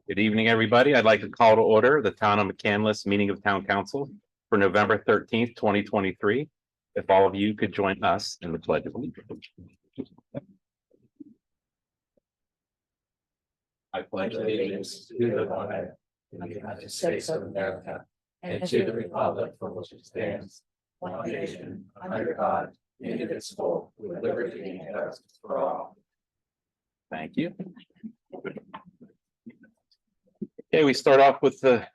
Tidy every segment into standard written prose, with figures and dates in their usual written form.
Good evening, everybody. I'd like to call to order the Town of McCandless Meeting of Town Council for November 13th, 2023. If all of you could join us in the Pledge of Allegiance. I pledge allegiance to the flag of the United States of America and to the republic for which it stands, one nation, under God, indivisible, with liberty and justice for all. Thank you. Okay, we start off with the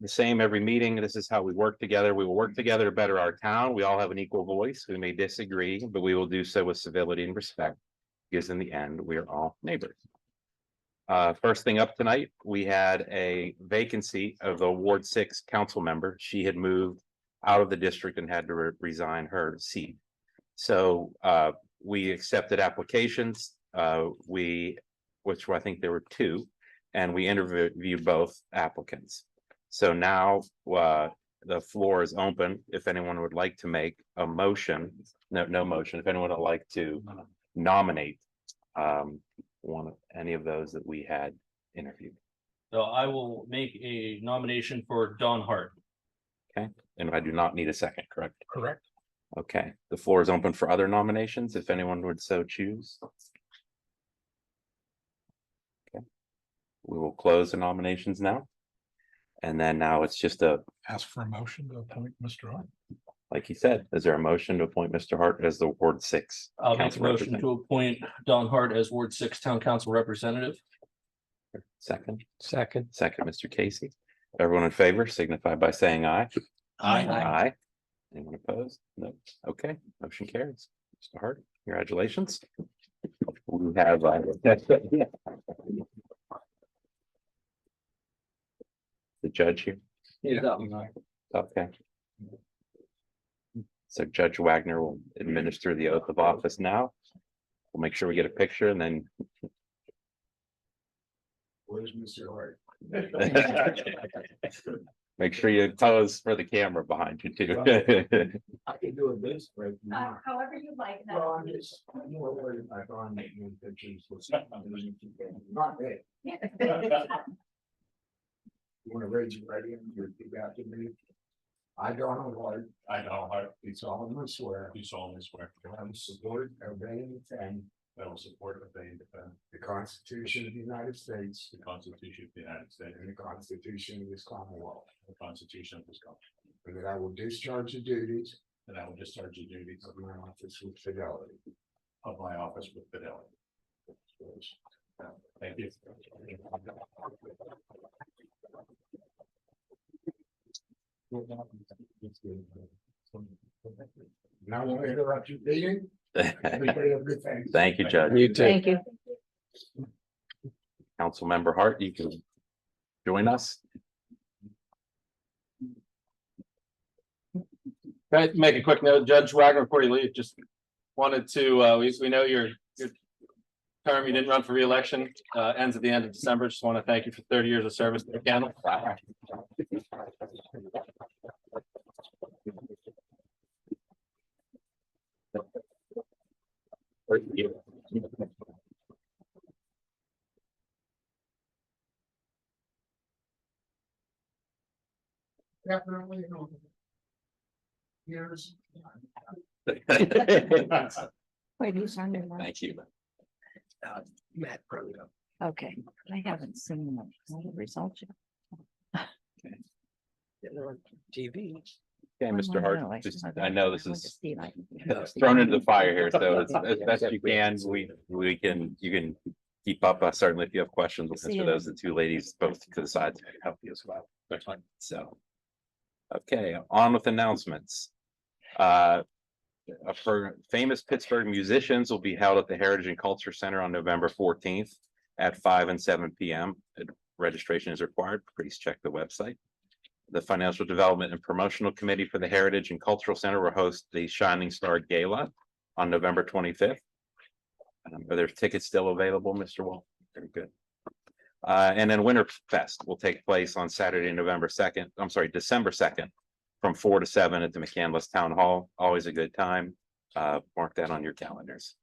same every meeting. This is how we work together. We will work together to better our town. We all have an equal voice. We may disagree, but we will do so with civility and respect, because in the end, we are all neighbors. First thing up tonight, we had a vacancy of the Ward 6 council member. She had moved out of the district and had to resign her seat. So we accepted applications. Which I think there were two, and we interviewed both applicants. So now the floor is open. If anyone would like to make a motion, no motion. If anyone would like to nominate any of those that we had interviewed. So I will make a nomination for Don Hart. Okay, and I do not need a second, correct? Correct. Okay, the floor is open for other nominations, if anyone would so choose. Okay, we will close the nominations now. And then now it's just Ask for a motion to appoint Mr. Hart. like he said, is there a motion to appoint Mr. Hart as the Ward 6? I'll make a council motion representative? to appoint Don Hart as Ward 6 Town Council Representative. Second, Second. Mr. Casey. Everyone in favor signify by saying aye. Aye. Aye. Anyone opposed? No. Okay, motion carries. Mr. Hart, congratulations. We have the judge here. Okay. So Judge Wagner will administer the oath of office now. We'll make sure we get a picture and then. Where's Mr. Hart? Make sure you pose for the camera behind you too. I can do this right now. However you like that. Well, I'm just, I'm more worried about Ron making pictures. Not me. You want to raise your right hand, you repeat after me. I, Donald Hart. I, Donald Hart. Do solemnly swear. Do solemnly swear. I will support, obey, and defend. I will support, obey, and defend. The Constitution of the United States. The Constitution of the United States. And the Constitution of this Commonwealth. The Constitution of this Commonwealth. And that I will discharge the duties. That I will discharge the duties of my office with fidelity. Of my office with fidelity. Thank you. Now, I want to interrupt your meeting. Everybody have a good day. Thank you, Judge. You too. Thank you. Councilmember Hart, you can join us. Can I make a quick note, Judge Wagner, before you leave, just wanted to, we know your term, you didn't run for re-election, ends at the end of December. Just want to thank you for 30 years of service to the council. Definitely. Here's. Wait, who's under that? Thank you. Matt Proto. Okay, I haven't seen the results yet. TV. Okay, Mr. Hart, just, I know this went to is Steve, I- thrown into the fire here, so as best you can, you can keep up. Certainly, if you have questions, we'll answer those. The two ladies both to the side to help you as well. So, okay, on with announcements. For famous Pittsburgh musicians will be held at the Heritage and Culture Center on November 14th at 5 and 7 p.m. Registration is required. Please check the website. The Financial Development and Promotional Committee for the Heritage and Cultural Center will host the Shining Star Gala on November 25th. Are there tickets still available, Mr. Wall? Very good. And then Winterfest will take place on Saturday, December 2nd, from 4 to 7 at the McCandless Town Hall. Always a good time. Mark that on your calendars.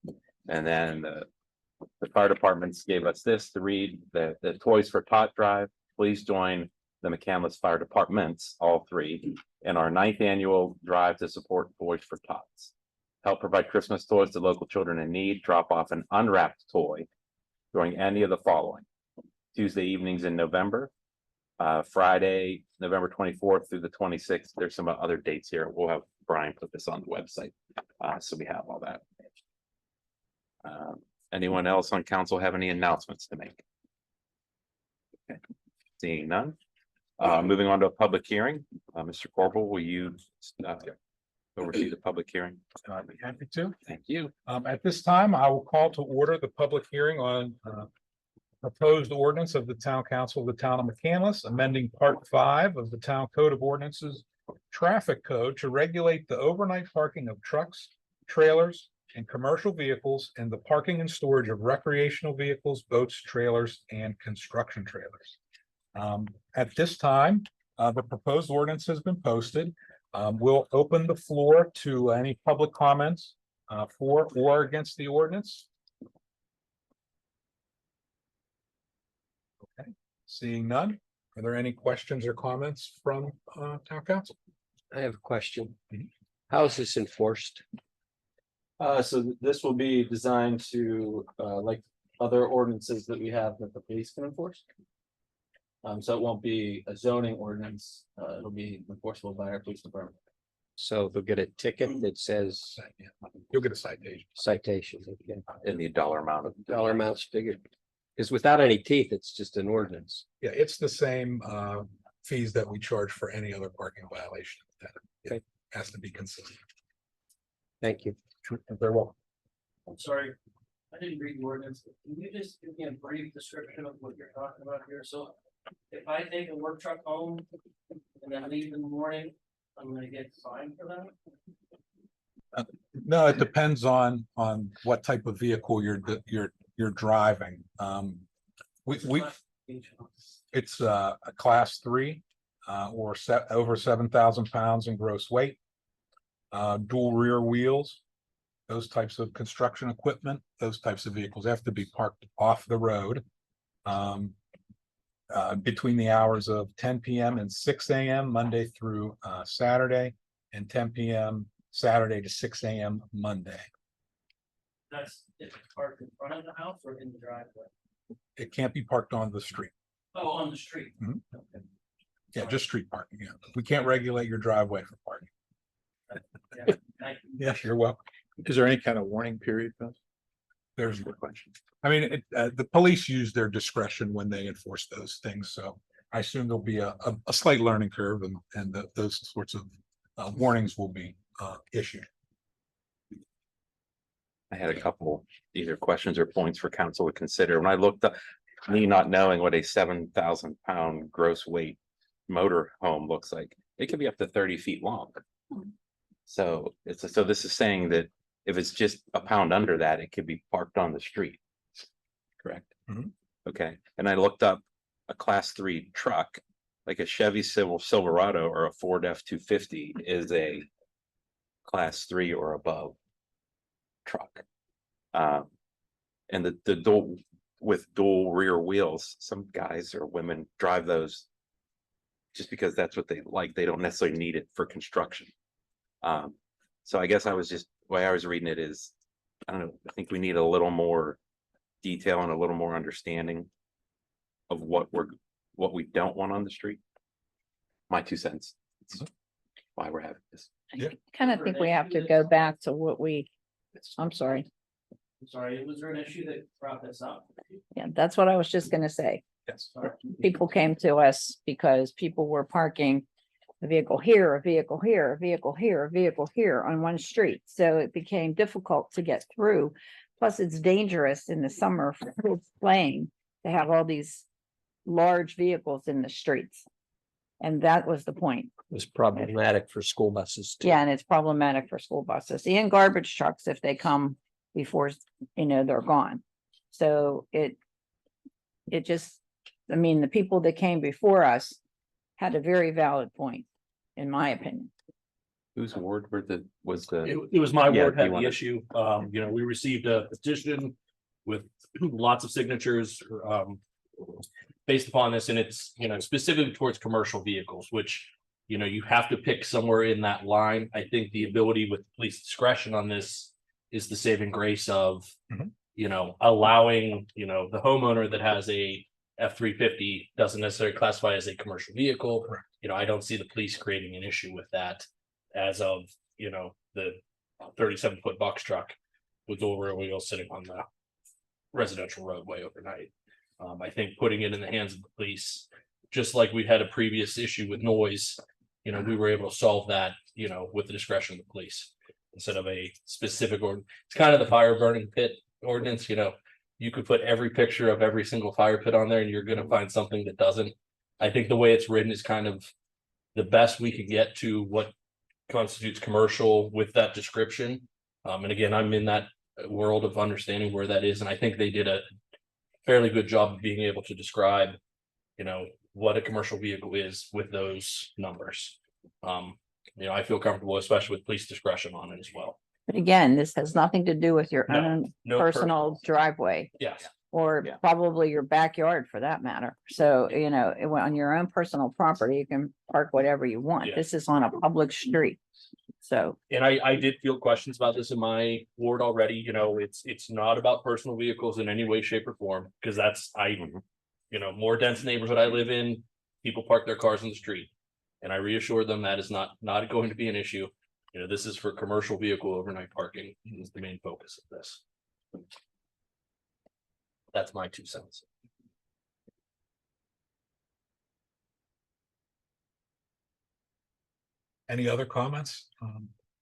And then the fire departments gave us this to read, the Toys for Tot Drive. Please join the McCandless Fire Departments, all three, in our 9th annual drive to support Toys for Tots. Help provide Christmas toys to local children in need. Drop off an unwrapped toy during any of the following: Tuesday evenings in November, Friday, November 24th through the 26th. There's some other dates here. We'll have Brian put this on the website. So we have all that. Anyone else on council have any announcements to make? Okay. Seeing none. Moving on to a public hearing. Mr. Corbel, will you oversee the public hearing? I'd be happy to. Thank you. At this time, I will call to order the public hearing on proposed ordinance of the Town Council of the Town of McCandless, amending Part 5 of the Town Code of Ordinances Traffic Code to regulate the overnight parking of trucks, trailers, and commercial vehicles, and the parking and storage of recreational vehicles, boats, trailers, and construction trailers. At this time, the proposed ordinance has been posted. We'll open the floor to any public comments for or against the ordinance. Okay, seeing none. Are there any questions or comments from town council? I have a question. Mhm. How is this enforced? So this will be designed to, like other ordinances that we have that the police can enforce. So it won't be a zoning ordinance, it'll be enforceable by our police department. So they'll get a ticket that says You'll get a citation. citation, okay. In the dollar amount of. Dollar amounts figured. Because without any teeth, it's just an ordinance. Yeah, it's the same fees that we charge for any other parking violation. It has to be consistent. Thank you. Very well. I'm sorry, I didn't read the ordinance. Can you just give me a brief description of what you're talking about here? So if I take a work truck home and then leave in the morning, I'm gonna get fined for that? No, it depends on what type of vehicle you're driving. It's a class 3 or over 7,000 pounds in gross weight. Dual rear wheels, those types of construction equipment, those types of vehicles have to be parked off the road. Between the hours of 10 p.m. and 6 a.m. Monday through Saturday, and 10 p.m. Saturday to 6 a.m. Monday. That's if it's parked in front of the house or in the driveway? It can't be parked on the street. Oh, on the street. Mhm. Okay. Yeah, just street parking. Yeah, we can't regulate your driveway for parking. Yeah, thank you. Yes, you're welcome. Is there any kind of warning period? Beth? There's no question. I mean, the police use their discretion when they enforce those things, so I assume there'll be a slight learning curve and those sorts of warnings will be issued. I had a couple either questions or points for council to consider. When I looked up, me not knowing what a 7,000 pound gross weight motor home looks like, it could be up to 30 feet long. So so this is saying that if it's just a pound under that, it could be parked on the street. Correct? Mhm. Okay, and I looked up a class 3 truck, like a Chevy Silverado or a Ford F-250 is a class 3 or above truck. And the dual with dual rear wheels, some guys or women drive those just because that's what they like. They don't necessarily need it for construction. So I guess the way I was reading it is, I don't know, I think we need a little more detail and a little more understanding of what we don't want on the street. My 2 cents. It's why we're having this. Kind of think we have to go back to what I'm sorry. I'm sorry, was there an issue that brought this up? Yeah, that's what I was just gonna say. Yes. Sorry. People came to us because people were parking a vehicle here, a vehicle here, a vehicle here, a vehicle here on one street. So it became difficult to get through. Plus, it's dangerous in the summer for kids playing to have all these large vehicles in the streets. And that was the point. It was problematic for school buses too. Yeah, and it's problematic for school buses and garbage trucks if they come before, they're gone. So it just, I mean, the people that came before us had a very valid point, in my opinion. Whose ward was the? It was my Yeah, ward do you had the wanna- issue. We received a petition with lots of signatures, based upon this, and it's, specifically towards commercial vehicles, which, you have to pick somewhere in that line. I think the ability with police discretion on this is the saving grace of, Mhm. Allowing, the homeowner that has a F-350 doesn't necessarily classify as a commercial vehicle. Correct. I don't see the police creating an issue with that as of, the 37-foot box truck with over wheel sitting on the residential roadway overnight. I think putting it in the hands of the police, just like we had a previous issue with noise, we were able to solve that, with the discretion of the police instead of a specific or it's kind of the fire burning pit ordinance, you could put every picture of every single fire pit on there and you're going to find something that doesn't. I think the way it's written is kind of the best we could get to what constitutes commercial with that description. And again, I'm in that world of understanding where that is, and I think they did a fairly good job of being able to describe, what a commercial vehicle is with those numbers. I feel comfortable, especially with police discretion on it as well. But again, this has nothing to do with your No, own no personal driveway Yes, or Yeah. probably your backyard for that matter. So, on your own personal property, you can park whatever you want. Yeah. This is on a public street. So, and I did field questions about this in my ward already, it's not about personal vehicles in any way, shape or form, because that's, more dense neighborhood I live in, people park their cars in the street. And I reassured them that is not going to be an issue. This is for commercial vehicle overnight parking is the main focus of this. That's my 2 cents. Any other comments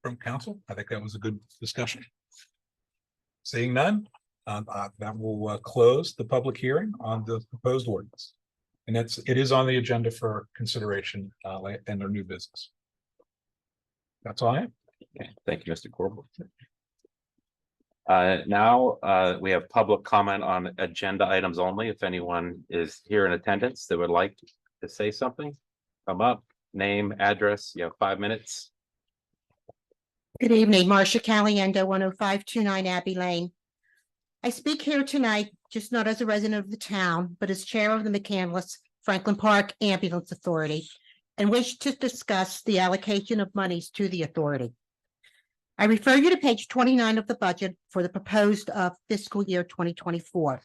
from council? I think that was a good discussion. Seeing none, that will close the public hearing on the proposed ordinance. And it is on the agenda for consideration and our new business. That's all I have. Okay, thank you, Mr. Corbel. Now, we have public comment on agenda items only. If anyone is here in attendance that would like to say something, come up, name, address, you have 5 minutes. Good evening, Marcia Caliendo, 10529 Abbey Lane. I speak here tonight, just not as a resident of the town, but as chair of the McCandless Franklin Park Ambulance Authority, and wish to discuss the allocation of monies to the authority. I refer you to page 29 of the budget for the proposed fiscal year 2024.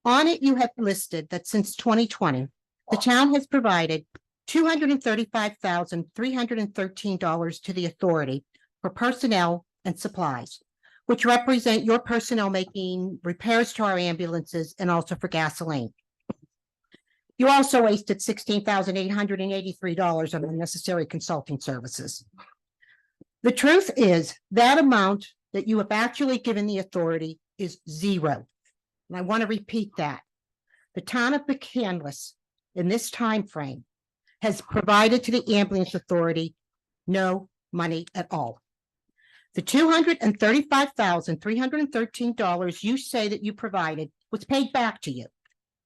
On it, you have listed that since 2020, the town has provided $235,313 to the authority for personnel and supplies, which represent your personnel making repairs to our ambulances and also for gasoline. You also wasted $16,883 on unnecessary consulting services. The truth is that amount that you have actually given the authority is zero. And I want to repeat that. The town of McCandless in this time frame has provided to the ambulance authority no money at all. The $235,313 you say that you provided was paid back to you.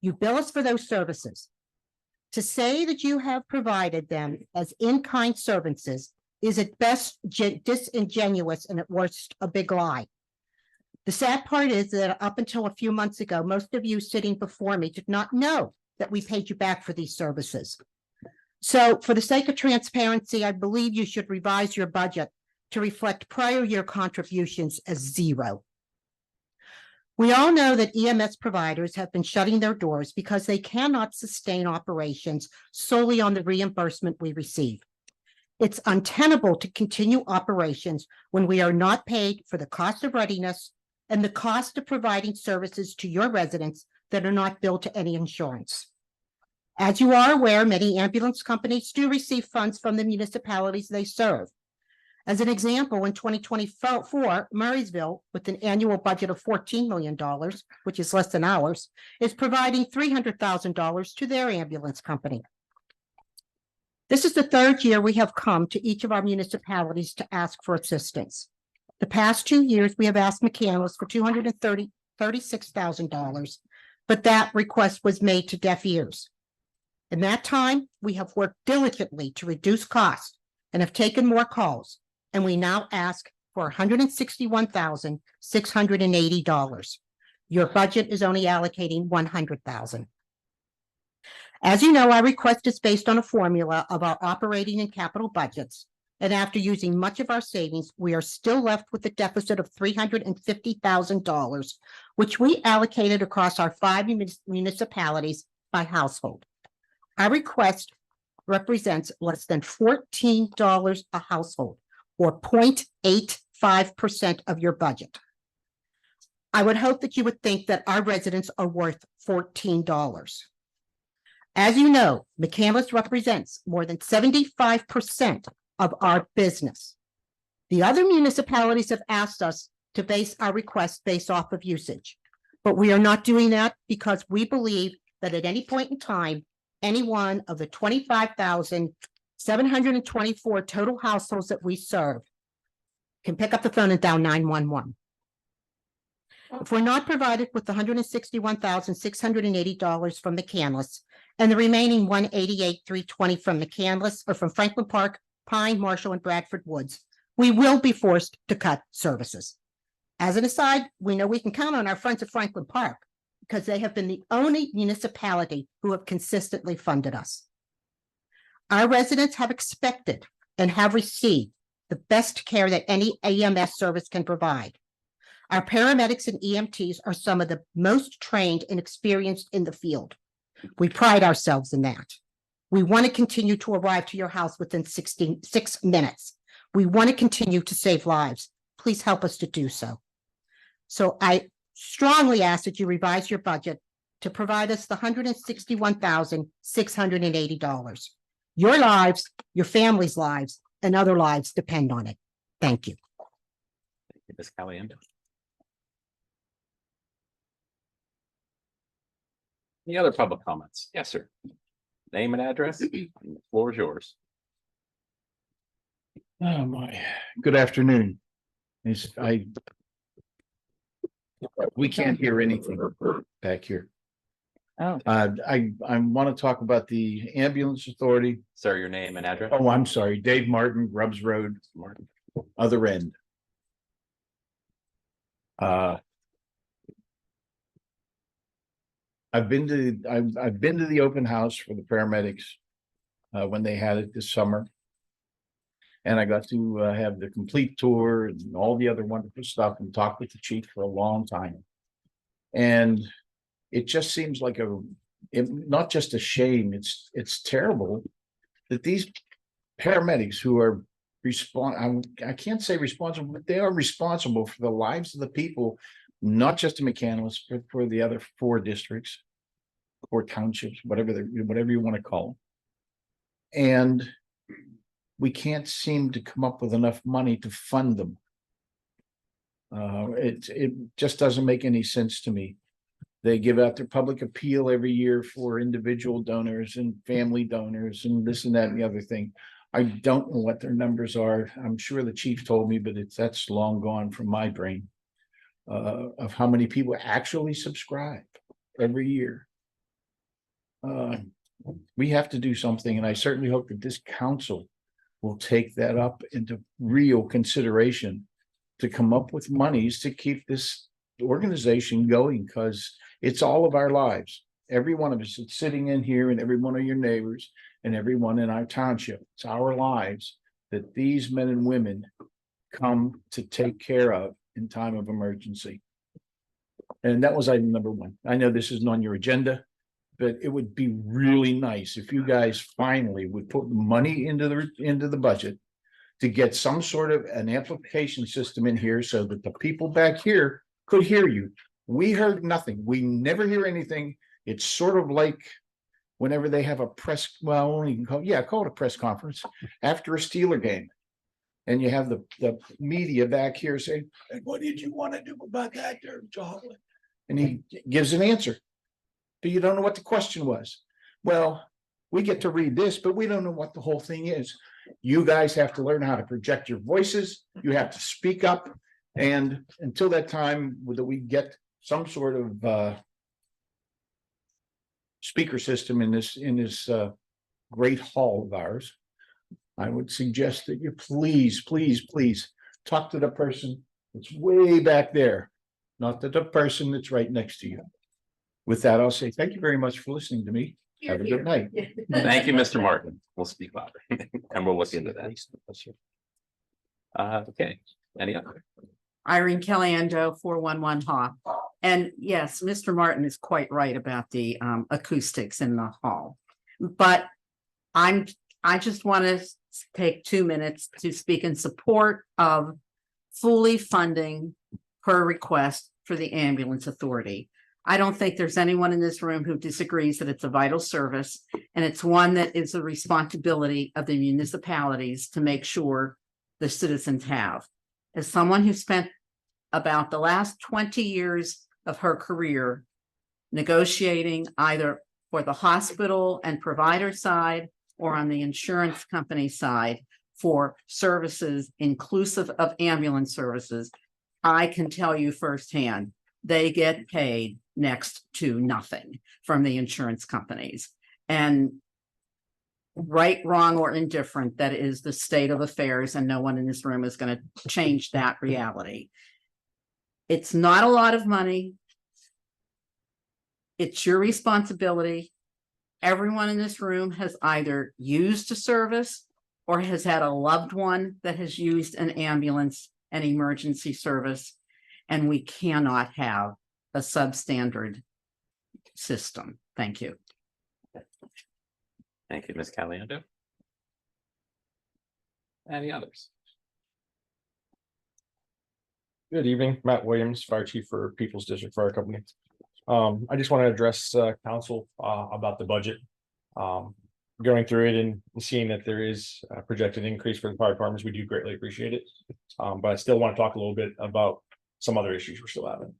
You bill us for those services. To say that you have provided them as in-kind services is at best disingenuous and at worst a big lie. The sad part is that up until a few months ago, most of you sitting before me did not know that we paid you back for these services. So for the sake of transparency, I believe you should revise your budget to reflect prior year contributions as zero. We all know that EMS providers have been shutting their doors because they cannot sustain operations solely on the reimbursement we receive. It's untenable to continue operations when we are not paid for the cost of readiness and the cost of providing services to your residents that are not billed to any insurance. As you are aware, many ambulance companies do receive funds from the municipalities they serve. As an example, in 2024, Murraysville, with an annual budget of $14 million, which is less than ours, is providing $300,000 to their ambulance company. This is the third year we have come to each of our municipalities to ask for assistance. The past 2 years, we have asked McCandless for $236,000, but that request was made to deaf ears. In that time, we have worked diligently to reduce costs and have taken more calls, and we now ask for $161,680. Your budget is only allocating $100,000. As you know, our request is based on a formula of our operating and capital budgets. And after using much of our savings, we are still left with a deficit of $350,000, which we allocated across our 5 municipalities by household. Our request represents less than $14 a household, or 0.85% of your budget. I would hope that you would think that our residents are worth $14. As you know, McCandless represents more than 75% of our business. The other municipalities have asked us to base our request based off of usage, but we are not doing that because we believe that at any point in time, any one of the 25,724 total households that we serve can pick up the phone and dial 911. If we're not provided with the $161,680 from McCandless and the remaining $188,320 from McCandless or from Franklin Park, Pine, Marshall, and Bradford Woods, we will be forced to cut services. As an aside, we know we can count on our friends at Franklin Park because they have been the only municipality who have consistently funded us. Our residents have expected and have received the best care that any EMS service can provide. Our paramedics and EMTs are some of the most trained and experienced in the field. We pride ourselves in that. We want to continue to arrive to your house within 6 minutes. We want to continue to save lives. Please help us to do so. So I strongly ask that you revise your budget to provide us the $161,680. Your lives, your family's lives, and other lives depend on it. Thank you. Ms. Callahan. Any other public comments? Yes, sir. Name and address. The floor is yours. Oh, my. Good afternoon. We can't hear anything back here. Oh. I want to talk about the ambulance authority. Sir, your name and address. Oh, I'm sorry. Dave Martin, Grubbs Road, Martin. other end. I've been to the open house for the paramedics when they had it this summer. And I got to have the complete tour and all the other wonderful stuff and talk with the chief for a long time. And it just seems like not just a shame, it's terrible that these paramedics who are I can't say responsible, but they are responsible for the lives of the people, not just in McCandless, but for the other 4 districts or townships, whatever you want to call them. And we can't seem to come up with enough money to fund them. It just doesn't make any sense to me. They give out their public appeal every year for individual donors and family donors and this and that and the other thing. I don't know what their numbers are. I'm sure the chief told me, but that's long gone from my brain of how many people actually subscribe every year. We have to do something, and I certainly hope that this council will take that up into real consideration to come up with monies to keep this organization going, because it's all of our lives. Every one of us that's sitting in here and every one of your neighbors and everyone in our township, it's our lives that these men and women come to take care of in time of emergency. And that was item number 1. I know this isn't on your agenda, but it would be really nice if you guys finally would put money into the budget to get some sort of an amplification system in here so that the people back here could hear you. We heard nothing. We never hear anything. It's sort of like whenever they have a press, well, you can call it a press conference after a Steeler game. And you have the media back here saying, what did you want to do about that there, Jocelyn? And he gives an answer. But you don't know what the question was. Well, we get to read this, but we don't know what the whole thing is. You guys have to learn how to project your voices. You have to speak up. And until that time that we get some sort of speaker system in this great hall of ours, I would suggest that you please, please, please talk to the person that's way back there, not to the person that's right next to you. With that, I'll say thank you very much for listening to me. Have a good night. Thank you, Mr. Martin. We'll speak louder and we'll look into that. Okay, any other? Irene Caliendo, 411 Haw. And yes, Mr. Martin is quite right about the acoustics in the hall. But I just want to take 2 minutes to speak in support of fully funding per request for the ambulance authority. I don't think there's anyone in this room who disagrees that it's a vital service, and it's one that is a responsibility of the municipalities to make sure the citizens have. As someone who spent about the last 20 years of her career negotiating either for the hospital and provider side or on the insurance company side for services inclusive of ambulance services, I can tell you firsthand, they get paid next to nothing from the insurance companies. And right, wrong, or indifferent, that is the state of affairs, and no one in this room is going to change that reality. It's not a lot of money. It's your responsibility. Everyone in this room has either used a service or has had a loved one that has used an ambulance, an emergency service, and we cannot have a substandard system. Thank you. Thank you, Ms. Caliendo. Any others? Good evening, Matt Williams, Fire Chief for People's District Fire Company. I just want to address council about the budget. Going through it and seeing that there is a projected increase for the fire departments, we do greatly appreciate it. But I still want to talk a little bit about some other issues we're still having.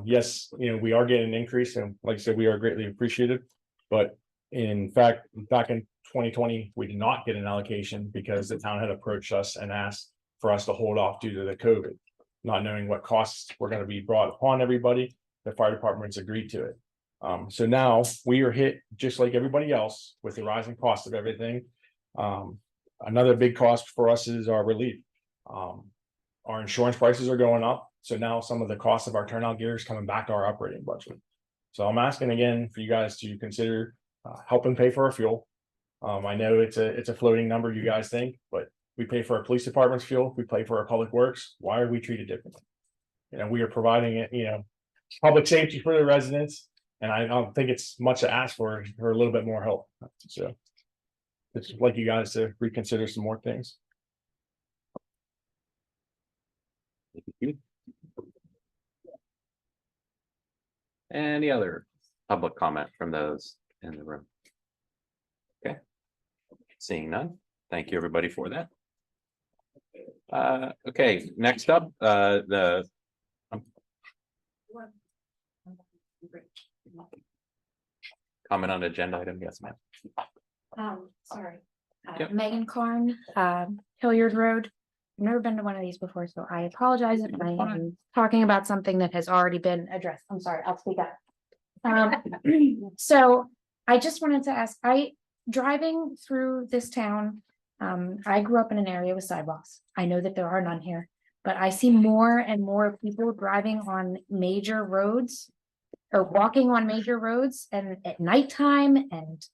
Yes, we are getting an increase, and like I said, we are greatly appreciated. But in fact, back in 2020, we did not get an allocation because the town had approached us and asked for us to hold off due to the COVID, not knowing what costs were going to be brought upon everybody. The fire departments agreed to it. So now we are hit just like everybody else with the rising cost of everything. Another big cost for us is our relief. Our insurance prices are going up. So now some of the costs of our turnout gear is coming back to our operating budget. So I'm asking again for you guys to consider helping pay for our fuel. I know it's a floating number, you guys think, but we pay for our police department's fuel. We pay for our public works. Why are we treated differently? We are providing it, public safety for the residents. And I don't think it's much to ask for a little bit more help. So it's like you guys to reconsider some more things. Thank you. Any other public comment from those in the room? Okay. Seeing none. Thank you, everybody, for that. Okay, next up, comment on agenda item, yes, ma'am. Sorry. Yep. Megan Karn, Hilliard Road. I've never been to one of these before, so I apologize if I am talking about something that has already been addressed. I'm sorry, I'll speak up. So I just wanted to ask, driving through this town, I grew up in an area with sidewalks. I know that there are none here, but I see more and more people driving on major roads or walking on major roads and at nighttime, and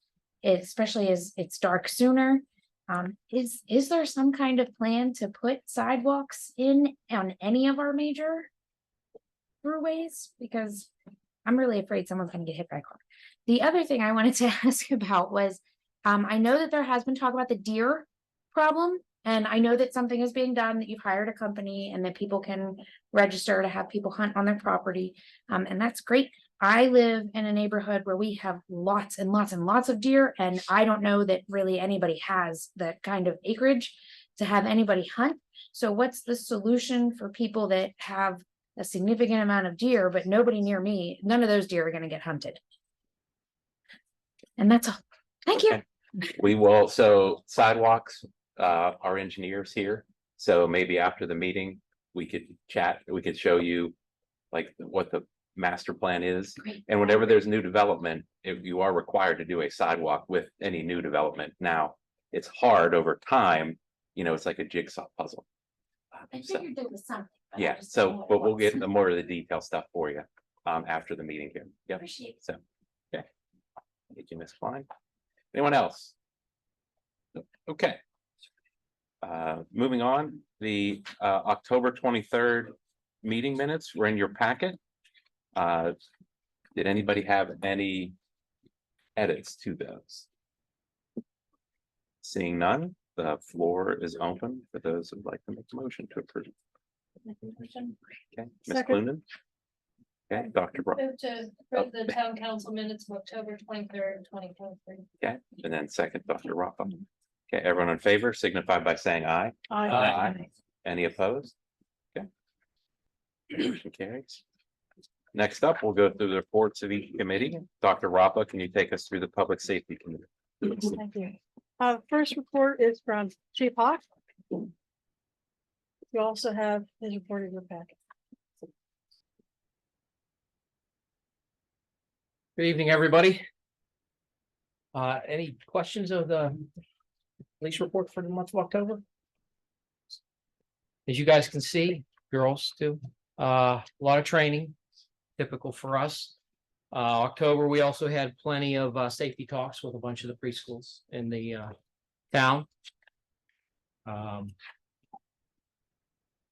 especially as it's dark sooner. Is there some kind of plan to put sidewalks in on any of our major throughways? Because I'm really afraid someone's going to get hit by a car. The other thing I wanted to ask about was, I know that there has been talk about the deer problem, and I know that something is being done, that you've hired a company and that people can register to have people hunt on their property. And that's great. I live in a neighborhood where we have lots and lots and lots of deer, and I don't know that really anybody has that kind of acreage to have anybody hunt. So what's the solution for people that have a significant amount of deer, but nobody near me? None of those deer are going to get hunted. And that's all. Thank you. Okay. We will, so sidewalks, our engineers here. So maybe after the meeting, we could chat, we could show you like what the master plan is. Great. And whenever there's new development, if you are required to do a sidewalk with any new development. Now, it's hard over time, it's like a jigsaw puzzle. I So, figured there was something. but I yeah, just didn't so, know what but it we'll was. get the more of the detail stuff for you, after the meeting here. Yep, Appreciate it. so, okay. Thank you, Ms. Klein. Anyone else? Okay. Moving on, the October 23rd meeting minutes were in your packet. Did anybody have any edits to those? Seeing none, the floor is open for those who'd like to make a motion to approve. Make a motion. Okay, Ms. Clunan? Okay, Dr. Brock, Move to approve the town council minutes of October 23rd, 2023. okay, and then second, Dr. Rocco. Okay, everyone in favor signify by saying aye. Aye. Any opposed? Okay. Motion carries. Next up, we'll go through the reports of each committee. Dr. Rapa, can you take us through the Public Safety Committee? Thank you. First report is from Chief Hawk. You also have his report in your packet. Good evening, everybody. Any questions of the police report for the month of October? As you guys can see, girls too, a lot of training, typical for us. October, we also had plenty of safety talks with a bunch of the preschools in the town.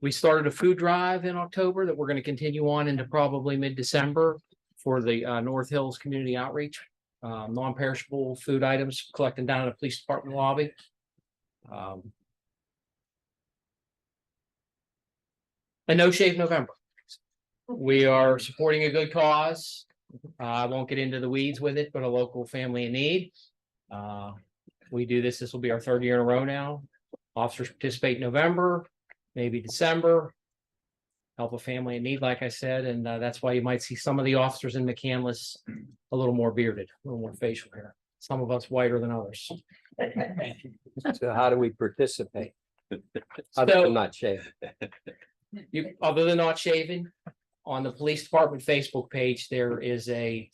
We started a food drive in October that we're going to continue on into probably mid-December for the North Hills Community Outreach. Non-perishable food items collected down in the police department lobby. A No Shave November. We are supporting a good cause. I won't get into the weeds with it, but a local family in need. We do this. This will be our third year in a row now. Officers participate in November, maybe December. Help a family in need, like I said, and that's why you might see some of the officers in McCandless a little more bearded, a little more facial hair. Some of us whiter than others. So how do we participate? So- Other than not shaving. You, other than not shaving, on the police department Facebook page, there is a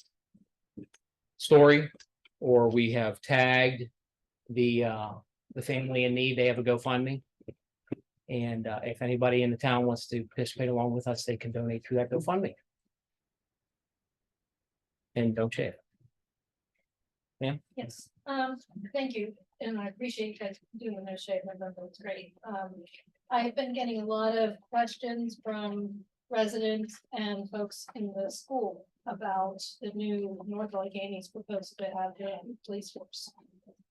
story, or we have tagged the family in need. They have a GoFundMe. And if anybody in the town wants to participate along with us, they can donate through that GoFundMe. And don't shave. Yes, thank you, and I appreciate you guys doing the No Shave November, it's great. I have been getting a lot of questions from residents and folks in the school about the new North Allegany's proposal to have their own police force.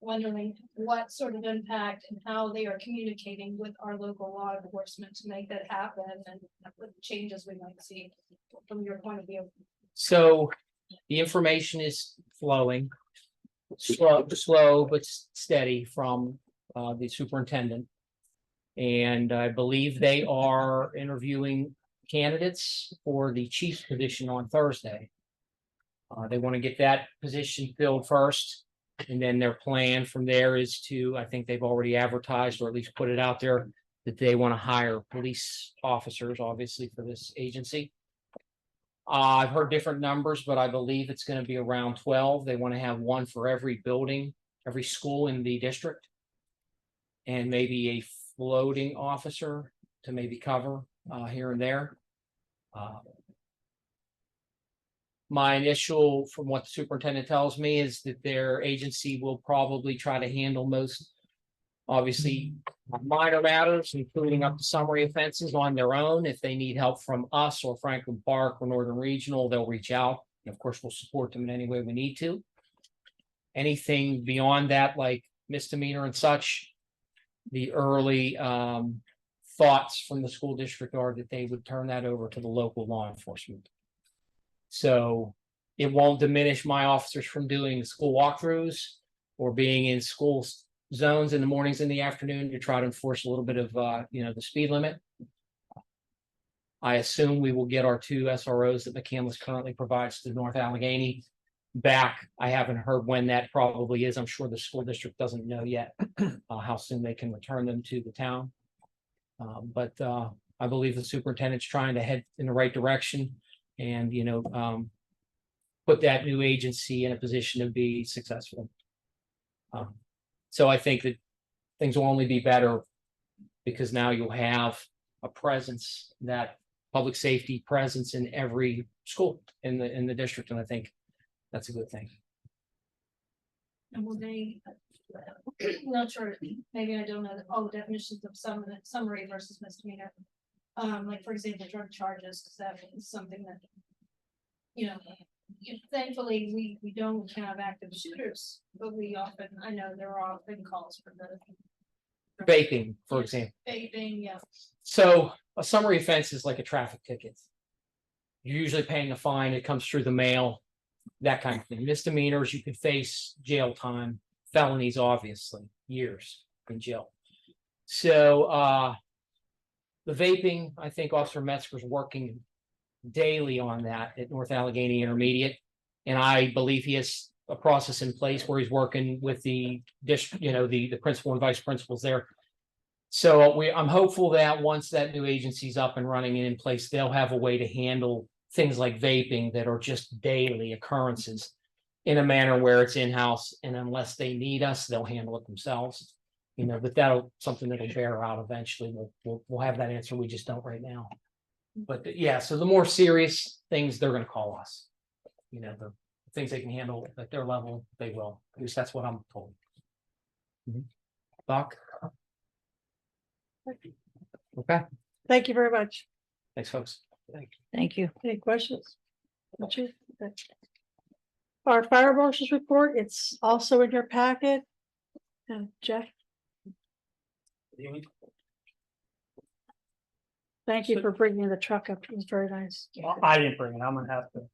Wondering what sort of impact and how they are communicating with our local law enforcement to make that happen, and what changes we might see from your point of view. So the information is flowing. Slow but steady from the superintendent. And I believe they are interviewing candidates for the chief's position on Thursday. They want to get that position filled first. And then their plan from there is to, I think they've already advertised or at least put it out there, that they want to hire police officers, obviously, for this agency. I've heard different numbers, but I believe it's going to be around 12. They want to have one for every building, every school in the district. And maybe a floating officer to maybe cover here and there. My initial, from what the superintendent tells me, is that their agency will probably try to handle most, obviously, minor matters, including up to summary offenses on their own. If they need help from us or Franklin Park or Northern Regional, they'll reach out. And of course, we'll support them in any way we need to. Anything beyond that, like misdemeanor and such, the early thoughts from the school district are that they would turn that over to the local law enforcement. So it won't diminish my officers from doing school walkthroughs or being in school zones in the mornings and the afternoon to try to enforce a little bit of, the speed limit. I assume we will get our 2 SROs that McCandless currently provides to North Allegheny back. I haven't heard when that probably is. I'm sure the school district doesn't know yet how soon they can return them to the town. But I believe the superintendent's trying to head in the right direction and, put that new agency in a position to be successful. So I think that things will only be better because now you'll have a presence, that public safety presence in every school in the district, and I think that's a good thing. And will they, not sure, maybe I don't know all the definitions of summary versus misdemeanor. Like for example, drug charges, because that is something that, thankfully, we don't have active shooters, but we often, I know there are often calls for the Vaping, for example. vaping, yeah. So a summary offense is like a traffic ticket. You're usually paying a fine, it comes through the mail, that kind of thing. Misdemeanors, you could face jail time, felonies, obviously, years in jail. So the vaping, I think Officer Metzger's working daily on that at North Allegheny Intermediate. And I believe he has a process in place where he's working with the district, the principal and vice principals there. So I'm hopeful that once that new agency's up and running and in place, they'll have a way to handle things like vaping that are just daily occurrences in a manner where it's in-house, and unless they need us, they'll handle it themselves. But that'll something that'll bear out eventually. We'll have that answer. We just don't right now. But yeah, so the more serious things, they're going to call us. The things they can handle at their level, they will. At least that's what I'm told. Doc? Okay. Thank you very much. Thanks, folks. Thank you. Any questions? Okay. Our fire marshal's report, it's also in your packet. And Jeff, thank you for bringing the truck up. It was very nice. I didn't bring it. I'm gonna have to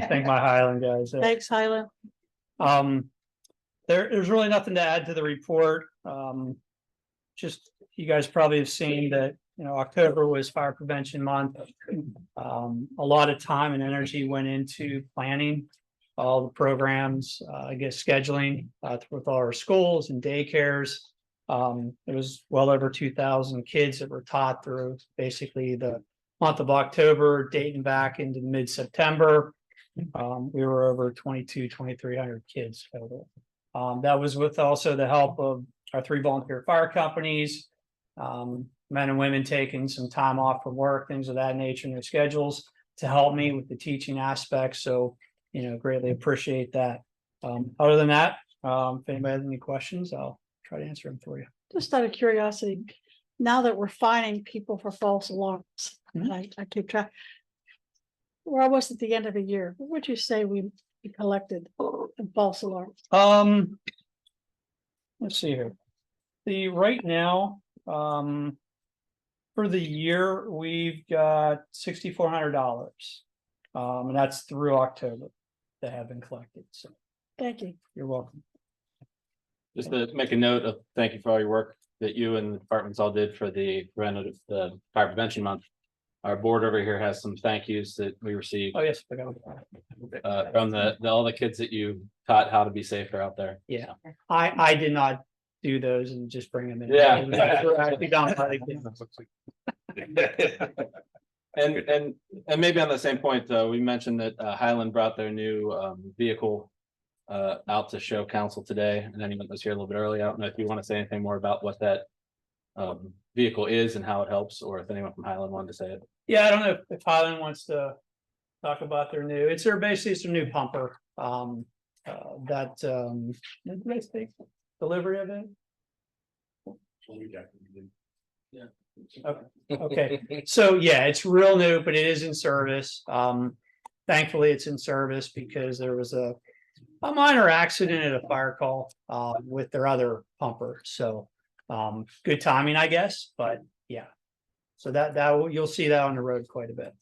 thank my Highland guys. Thanks, Highland. There's really nothing to add to the report. Just, you guys probably have seen that, October was Fire Prevention Month. A lot of time and energy went into planning all the programs, scheduling with all our schools and daycares. It was well over 2,000 kids that were taught through basically the month of October, dating back into mid-September. We were over 2,300 kids total. That was with also the help of our 3 volunteer fire companies, men and women taking some time off from work, things of that nature in their schedules to help me with the teaching aspect. So, greatly appreciate that. Other than that, if anybody has any questions, I'll try to answer them for you. Just out of curiosity, now that we're fining people for false alarms, and I keep track. We're almost at the end of a year. What would you say we collected in false alarms? Let's see here. Right now, for the year, we've got $6,400. And that's through October that have been collected. So Thank you. you're welcome. Just to make a note of thank you for all your work that you and the departments all did for the Fire Prevention Month. Our board over here has some thank yous that we received Oh, yes. I got it. from all the kids that you taught how to be safer out there. Yeah, I did not do those and just bring them in. Yeah. It was actually done by the kids. And maybe on the same point, we mentioned that Highland brought their new vehicle out to show council today, and anyone that was here a little bit early. I don't know if you want to say anything more about what that vehicle is and how it helps, or if anyone from Highland wanted to say it. Yeah, I don't know if Highland wants to talk about their new, it's their new pumper. That did they take delivery of it? Yeah. Okay, so yeah, it's real new, but it is in service. Thankfully, it's in service because there was a minor accident at a fire call with their other pumper. So good timing, I guess, but yeah. So that you'll see that on the road quite a bit.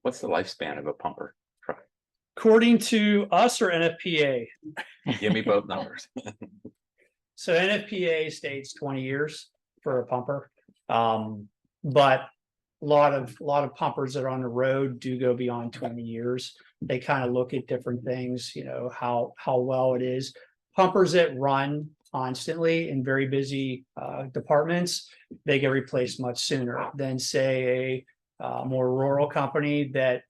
What's the lifespan of a pumper truck? According to us or NFPA? Give me both numbers. So NFPA states 20 years for a pumper. But a lot of pumpers that are on the road do go beyond 20 years. They kind of look at different things, how well it is. Pumpers that run constantly in very busy departments, they get replaced much sooner than say a more rural company that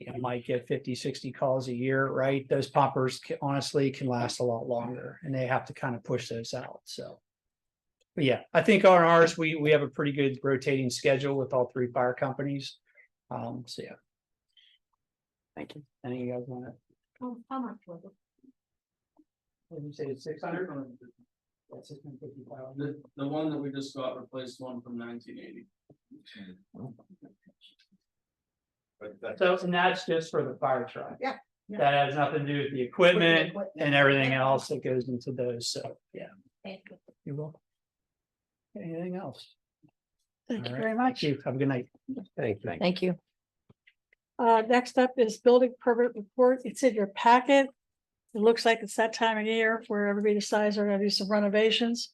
you know, might get 50, 60 calls a year, right? Those pumpers honestly can last a lot longer and they have to kind of push those out, so. But yeah, I think on ours, we have a pretty good rotating schedule with all 3 fire companies. So yeah. Thank you. Any of you guys want to? How much was it? Did you say it's 600 or? That's 655. The one that we just got replaced one from 1980. So, and that's just for the fire truck. Yeah. That has nothing to do with the equipment and everything else that goes into those, so, yeah. You will. Anything else? Thank you All right. very much. Thank you. Have a good night. Thank you. Next up is building permit report. It's in your packet. It looks like it's that time of year where everybody decides they're gonna do some renovations.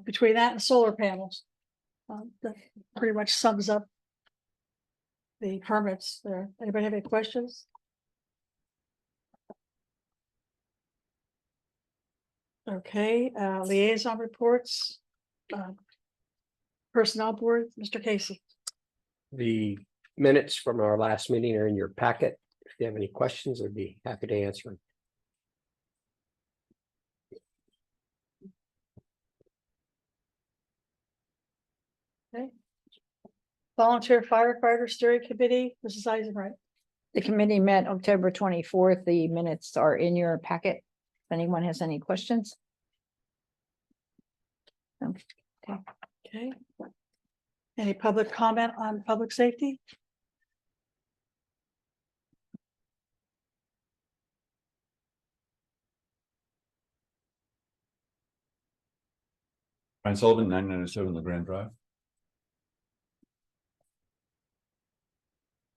Between that and solar panels. That pretty much sums up the permits there. Anybody have any questions? Okay, liaison reports. Personnel board, Mr. Casey. The minutes from our last meeting are in your packet. If you have any questions, I'd be happy to answer them. Okay. Volunteer firefighter steering committee, Mrs. Eisenwright. The committee met October 24th. The minutes are in your packet. If anyone has any questions. Okay. Any public comment on public safety? Ryan Sullivan, 997 LeGrand Drive.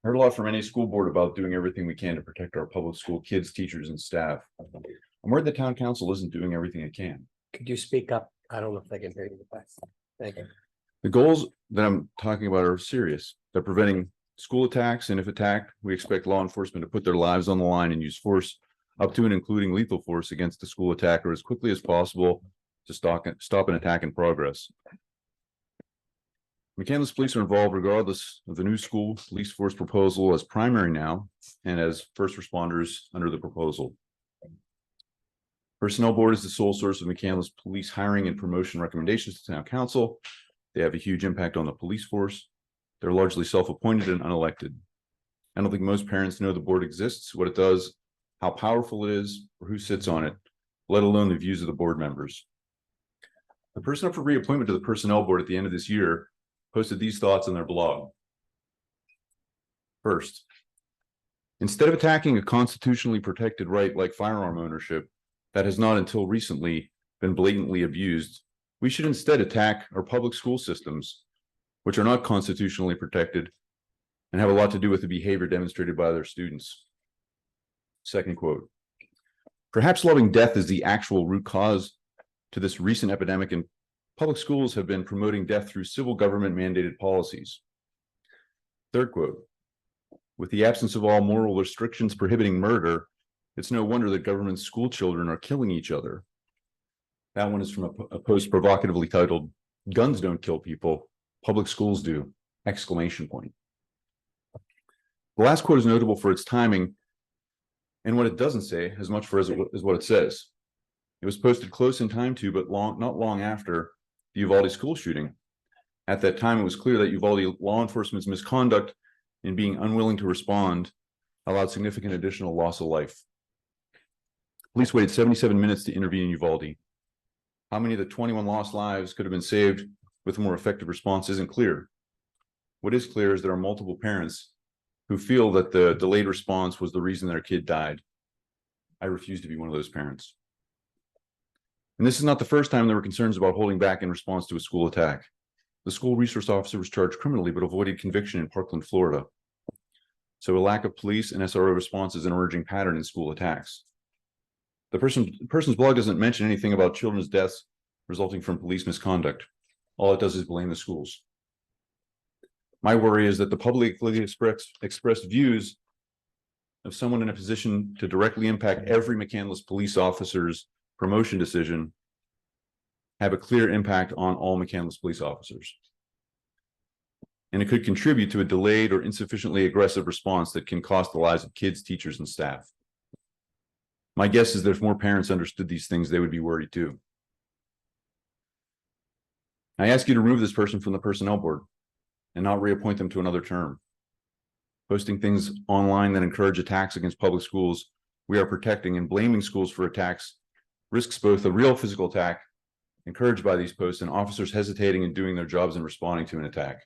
Heard a lot from any school board about doing everything we can to protect our public school kids, teachers, and staff. I'm worried the town council isn't doing everything it can. Could you speak up? I don't know if they can hear you. Thank you. The goals that I'm talking about are serious. They're preventing school attacks, and if attacked, we expect law enforcement to put their lives on the line and use force up to and including lethal force against the school attacker as quickly as possible to stop an attack in progress. McCandless Police are involved regardless of the new school police force proposal as primary now and as first responders under the proposal. Personnel board is the sole source of McCandless Police hiring and promotion recommendations to town council. They have a huge impact on the police force. They're largely self-appointed and unelected. I don't think most parents know the board exists, what it does, how powerful it is, or who sits on it, let alone the views of the board members. The person up for reappointment to the personnel board at the end of this year posted these thoughts on their blog. First, instead of attacking a constitutionally protected right like firearm ownership that has not until recently been blatantly abused, we should instead attack our public school systems, which are not constitutionally protected and have a lot to do with the behavior demonstrated by their students. Second quote, perhaps loving death is the actual root cause to this recent epidemic, and public schools have been promoting death through civil government mandated policies. Third quote, with the absence of all moral restrictions prohibiting murder, it's no wonder that government school children are killing each other. That one is from a post provocatively titled, "Guns don't kill people, public schools do!" exclamation point. The last quote is notable for its timing and what it doesn't say as much as what it says. It was posted close in time to, but not long after the Uvalde school shooting. At that time, it was clear that Uvalde law enforcement's misconduct in being unwilling to respond allowed significant additional loss of life. Police waited 77 minutes to intervene in Uvalde. How many of the 21 lost lives could have been saved with a more effective response isn't clear. What is clear is there are multiple parents who feel that the delayed response was the reason their kid died. I refuse to be one of those parents. And this is not the first time there were concerns about holding back in response to a school attack. The school resource officer was charged criminally, but avoided conviction in Parkland, Florida. So a lack of police and SRO response is an emerging pattern in school attacks. The person's blog doesn't mention anything about children's deaths resulting from police misconduct. All it does is blame the schools. My worry is that the publicly expressed views of someone in a position to directly impact every McCandless police officer's promotion decision have a clear impact on all McCandless police officers. And it could contribute to a delayed or insufficiently aggressive response that can cost the lives of kids, teachers, and staff. My guess is that if more parents understood these things, they would be worried too. I ask you to remove this person from the personnel board and not reappoint them to another term. Posting things online that encourage attacks against public schools we are protecting, and blaming schools for attacks risks both a real physical attack encouraged by these posts and officers hesitating and doing their jobs and responding to an attack.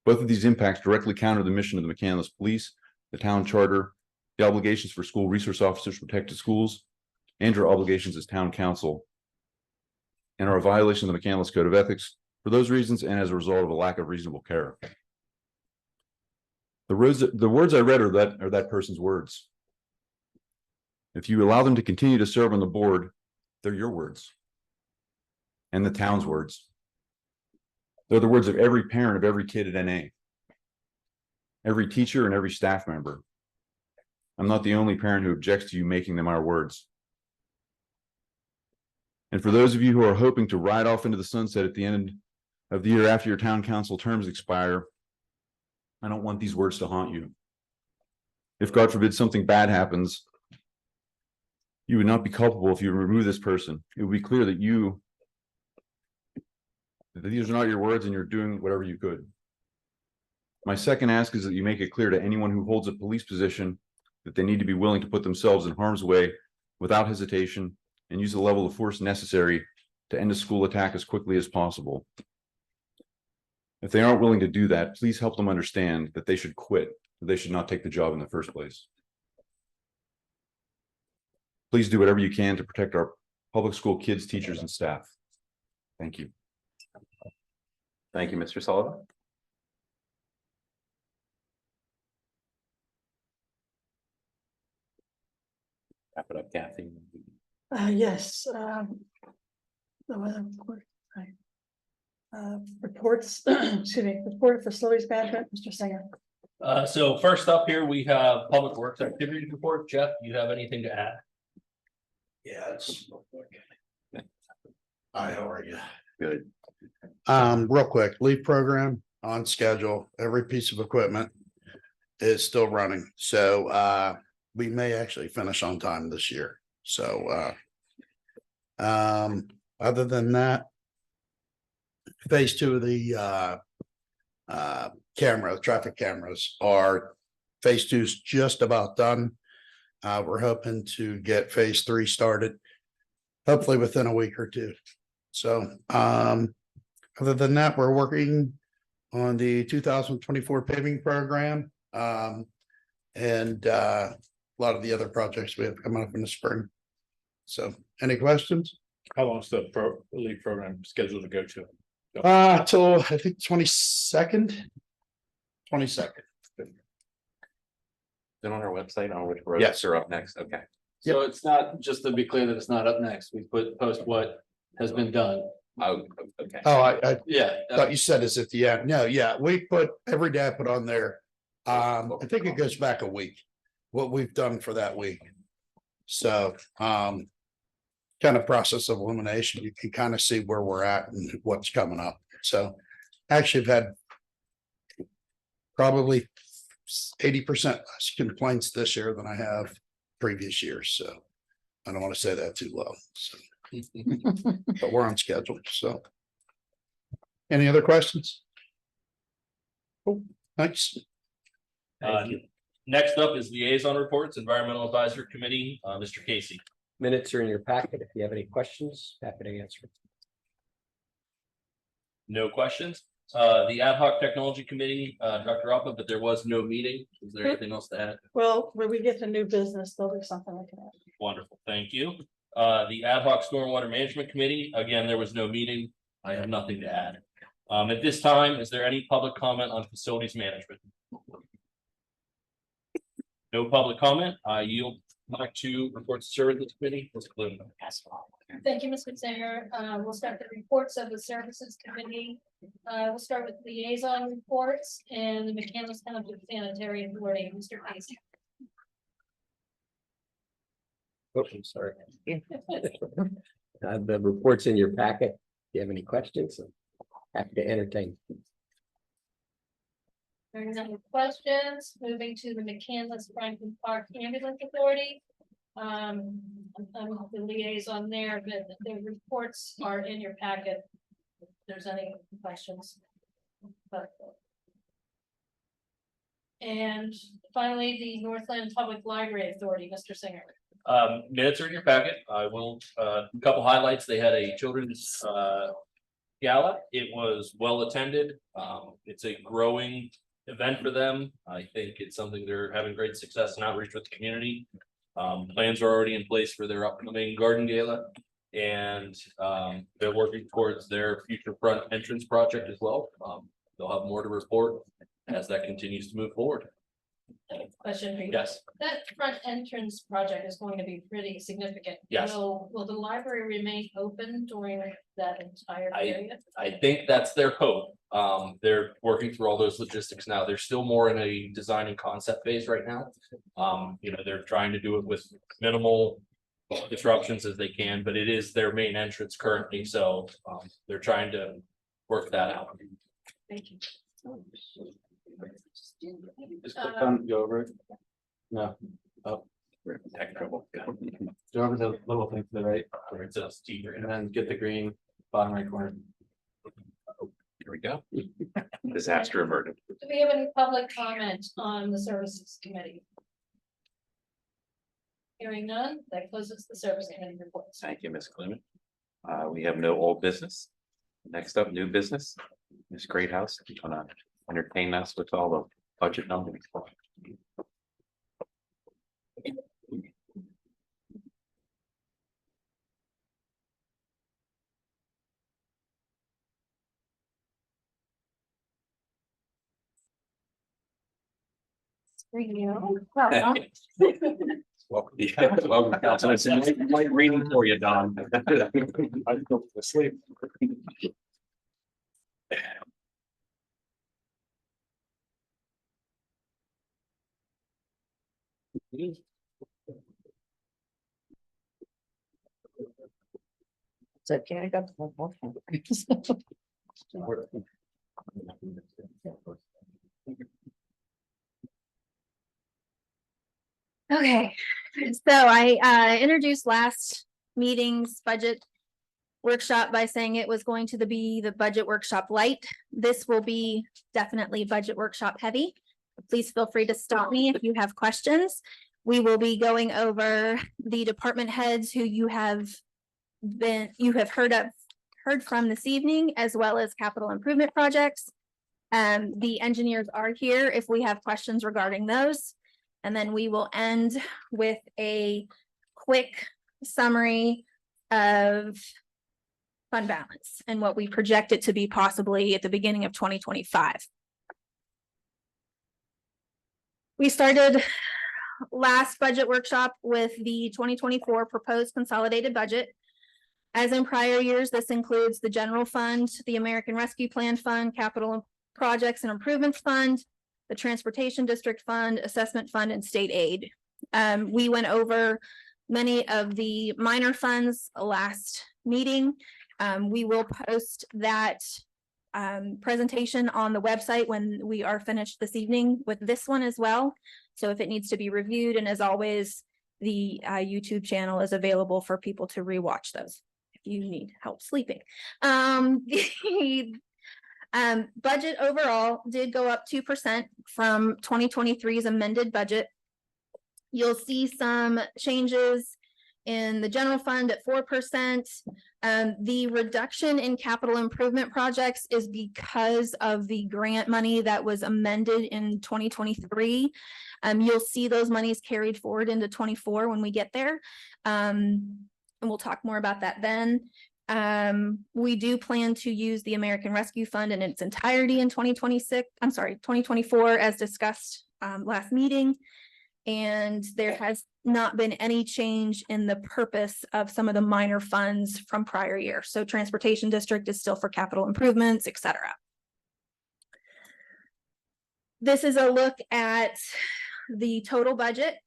Both of these impacts directly counter the mission of the McCandless Police, the town charter, the obligations for school resource officers to protect the schools, and your obligations as town council, and are a violation of the McCandless Code of Ethics for those reasons and as a result of a lack of reasonable care. The words I read are that person's words. If you allow them to continue to serve on the board, they're your words and the town's words. They're the words of every parent of every kid at NA, every teacher and every staff member. I'm not the only parent who objects to you making them our words. And for those of you who are hoping to ride off into the sunset at the end of the year after your town council terms expire, I don't want these words to haunt you. If God forbid something bad happens, you would not be culpable if you remove this person. It would be clear that these are not your words and you're doing whatever you could. My second ask is that you make it clear to anyone who holds a police position that they need to be willing to put themselves in harm's way without hesitation and use the level of force necessary to end a school attack as quickly as possible. If they aren't willing to do that, please help them understand that they should quit, that they should not take the job in the first place. Please do whatever you can to protect our public school kids, teachers, and staff. Thank you. Thank you, Mr. Sullivan. Wrap it up, Kathy. Yes. The weather report, right. Reports, excuse me, report of facilities management, Mr. Singer. So first up here, we have Public Works Activities Report. Jeff, do you have anything to add? Yes. Hi, how are you? Good. Real quick, leaf program on schedule. Every piece of equipment is still running. So we may actually finish on time this year. So other than that, phase 2 of the traffic cameras are phase 2 is just about done. We're hoping to get phase 3 started, hopefully within a week or two. So other than that, we're working on the 2024 paving program and a lot of the other projects we have coming up in the spring. So any questions? How long is the league program scheduled to go to? Till I think 22nd. Then on our website, on which roads Yes. are up next. Okay. So it's not, just to be clear that it's not up next, we post what has been done. Oh, okay. Oh, I Yeah. thought you said it's at the end. No, yeah, we put every day I put on there. I think it goes back a week, what we've done for that week. So kind of process of elimination, you can kind of see where we're at and what's coming up. So actually I've had probably 80% less complaints this year than I have previous years. So I don't want to say that too low. So but we're on schedule. So any other questions? Cool. Thanks. Next up is liaison reports, Environmental Advisory Committee, Mr. Casey. Minutes are in your packet. If you have any questions, happy to answer. No questions. The Ad Hoc Technology Committee, Dr. Alpa, but there was no meeting. Is there anything else to add? Well, when we get to new business, there'll be something like that. Wonderful, thank you. The Ad Hoc Stormwater Management Committee, again, there was no meeting. I have nothing to add. At this time, is there any public comment on facilities management? No public comment. I yield back to reports of services committee. Ms. Clune. Thank you, Mr. Singer. We'll start the reports of the services committee. We'll start with liaison reports and the McCandless Township Sanitary Authority, Mr. Casey. Oh, I'm sorry. The reports in your packet. If you have any questions, I'm happy to entertain. Hearing none questions, moving to the McCandless Franklin Park Ambulance Authority. I'm the liaison there, but the reports are in your packet. If there's any questions. And finally, the Northland Public Library Authority, Mr. Singer. Minutes are in your packet. I will, a couple highlights. They had a children's gala. It was well attended. It's a growing event for them. I think it's something they're having great success and outreach with the community. Plans are already in place for their upcoming garden gala. And they're working towards their future front entrance project as well. They'll have more to report as that continues to move forward. Question for you. Yes. That front entrance project is going to be pretty significant. Yes. Will the library remain open during that entire period? I think that's their hope. They're working through all those logistics now. They're still more in a design and concept phase right now. They're trying to do it with minimal disruptions as they can, but it is their main entrance currently, so they're trying to work that out. Thank you. Just click on, go over it. No, up. Tech trouble. Go over the little thing to the right, Where it says T and then get the green bottom right corner. Here we go. Disaster averted. Do we have any public comment on the services committee? Hearing none, that closes the service committee reports. Thank you, Ms. Clement. We have no old business. Next up, new business. Ms. Greathouse, you wanna entertain us with all the budget numbers? Welcome, welcome, Councilman. It's a light reading for you, Don. I go to sleep. It's okay, I got. the whole thing. Okay, so I introduced last meeting's budget workshop by saying it was going to be the budget workshop light. This will be definitely budget workshop heavy. Please feel free to stop me if you have questions. We will be going over the department heads who you have heard from this evening, as well as capital improvement projects. The engineers are here if we have questions regarding those. And then we will end with a quick summary of fund balance and what we project it to be possibly at the beginning of 2025. We started last budget workshop with the 2024 proposed consolidated budget. As in prior years, this includes the general fund, the American Rescue Plan Fund, capital projects and improvements fund, the Transportation District Fund, Assessment Fund, and State Aid. We went over many of the minor funds last meeting. We will post that presentation on the website when we are finished this evening with this one as well. So if it needs to be reviewed, and as always, the YouTube channel is available for people to rewatch those if you need help sleeping. Budget overall did go up 2% from 2023's amended budget. You'll see some changes in the general fund at 4%. The reduction in capital improvement projects is because of the grant money that was amended in 2023. You'll see those monies carried forward into 24 when we get there. And we'll talk more about that then. We do plan to use the American Rescue Fund in its entirety in 2024 as discussed last meeting. And there has not been any change in the purpose of some of the minor funds from prior year. So Transportation District is still for capital improvements, etc. This is a look at the total budget.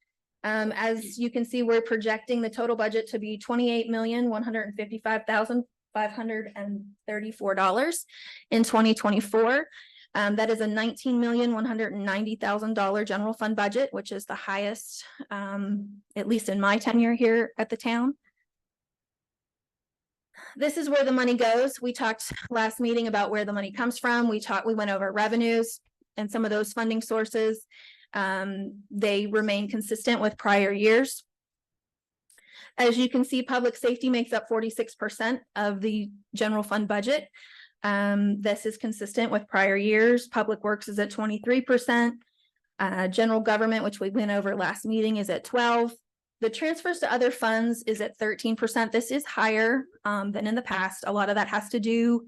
As you can see, we're projecting the total budget to be $28,155,534 in 2024. That is a $19,190,000 general fund budget, which is the highest, at least in my tenure here at the town. This is where the money goes. We talked last meeting about where the money comes from. We went over revenues and some of those funding sources. They remain consistent with prior years. As you can see, public safety makes up 46% of the general fund budget. This is consistent with prior years. Public works is at 23%. General government, which we went over last meeting, is at 12%. The transfers to other funds is at 13%. This is higher than in the past. A lot of that has to do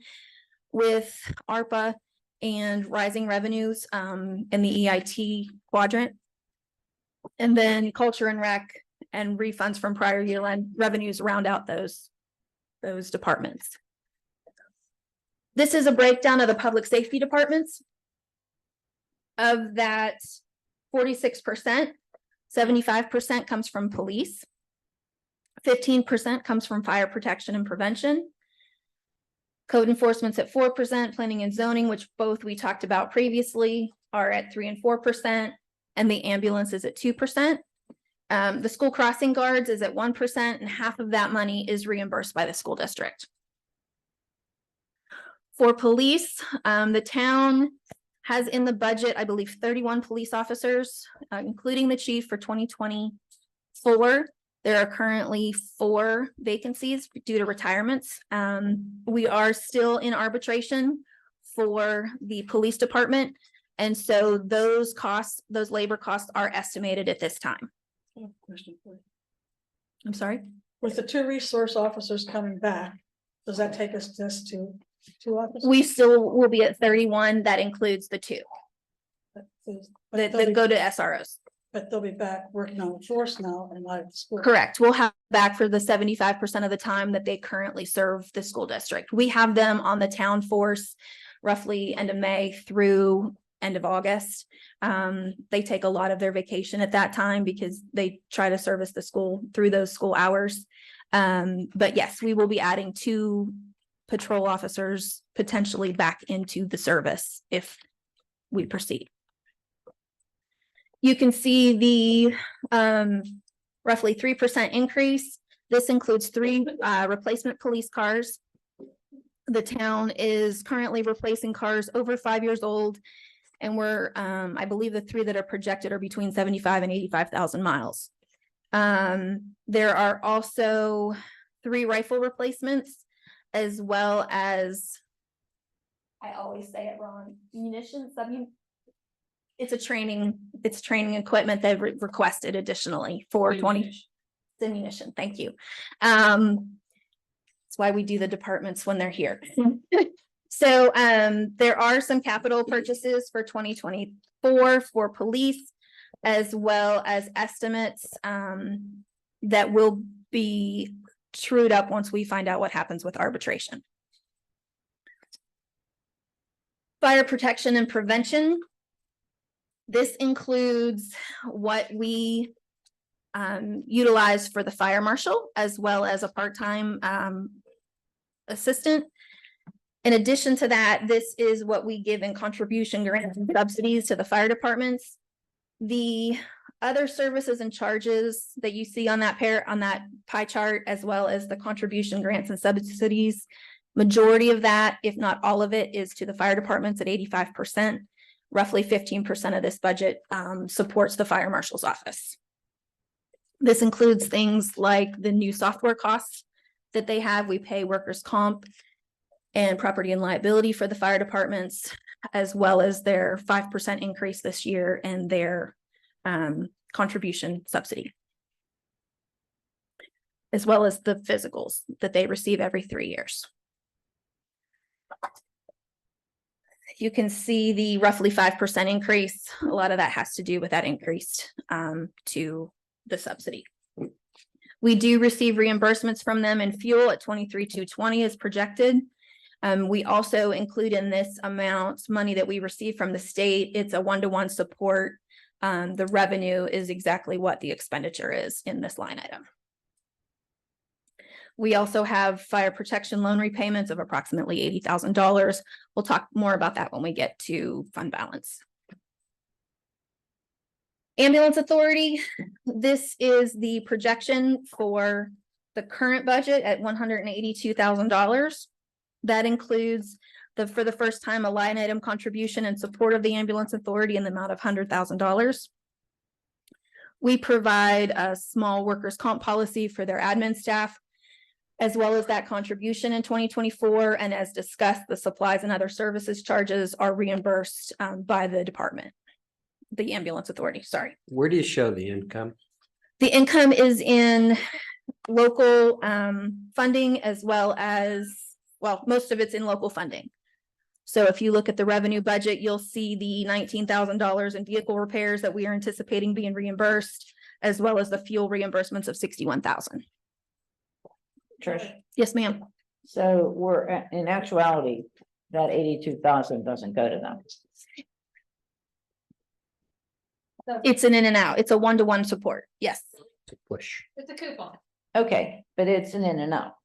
with ARPA and rising revenues in the EIT quadrant. And then culture and rec and refunds from prior year revenues round out those departments. This is a breakdown of the public safety departments. Of that 46%, 75% comes from police. 15% comes from fire protection and prevention. Code enforcement's at 4%, planning and zoning, which both we talked about previously, are at 3% and 4%, and the ambulance is at 2%. The school crossing guards is at 1%, and half of that money is reimbursed by the school district. For police, the town has in the budget, I believe, 31 police officers, including the chief for 2024. There are currently 4 vacancies due to retirements. We are still in arbitration for the police department. And so those costs, those labor costs are estimated at this time. Question for you. I'm sorry? With the 2 resource officers coming back, does that take us just to 2 officers? We still will be at 31. That includes the 2 that go to SROs. But they'll be back working on the force now and not at the school. Correct. We'll have back for the 75% of the time that they currently serve the school district. We have them on the town force roughly end of May through end of August. They take a lot of their vacation at that time because they try to service the school through those school hours. But yes, we will be adding 2 patrol officers potentially back into the service if we proceed. You can see the roughly 3% increase. This includes 3 replacement police cars. The town is currently replacing cars over 5 years old. And we're, I believe the 3 that are projected are between 75 and 85,000 miles. There are also 3 rifle replacements, as well as, I always say it wrong, munitions. It's training equipment they've requested additionally for 20 ammunition. Thank you. That's why we do the departments when they're here. So there are some capital purchases for 2024 for police, as well as estimates that will be trued up once we find out what happens with arbitration. Fire protection and prevention. This includes what we utilize for the fire marshal, as well as a part-time assistant. In addition to that, this is what we give in contribution grants and subsidies to the fire departments. The other services and charges that you see on that pie chart, as well as the contribution grants and subsidies, majority of that, if not all of it, is to the fire departments at 85%. Roughly 15% of this budget supports the fire marshal's office. This includes things like the new software costs that they have. We pay workers' comp and property and liability for the fire departments, as well as their 5% increase this year and their contribution subsidy, as well as the physicals that they receive every 3 years. You can see the roughly 5% increase. A lot of that has to do with that increase to the subsidy. We do receive reimbursements from them in fuel at 23,220 as projected. We also include in this amount money that we receive from the state. It's a 1-to-1 support. The revenue is exactly what the expenditure is in this line item. We also have fire protection loan repayments of approximately $80,000. We'll talk more about that when we get to fund balance. Ambulance Authority, this is the projection for the current budget at $182,000. That includes for the first time, a line item contribution in support of the Ambulance Authority in the amount of $100,000. We provide a small workers' comp policy for their admin staff, as well as that contribution in 2024. And as discussed, the supplies and other services charges are reimbursed by the department, the Ambulance Authority, sorry. Where do you show the income? The income is in local funding, as well as, well, most of it's in local funding. So if you look at the revenue budget, you'll see the $19,000 in vehicle repairs that we are anticipating being reimbursed, as well as the fuel reimbursements of $61,000. Trish? Yes, ma'am. So we're, in actuality, that 82,000 doesn't go to them. It's an in and out. It's a one-to-one support. Yes. To push. It's a coupon. Okay, but it's an in and out.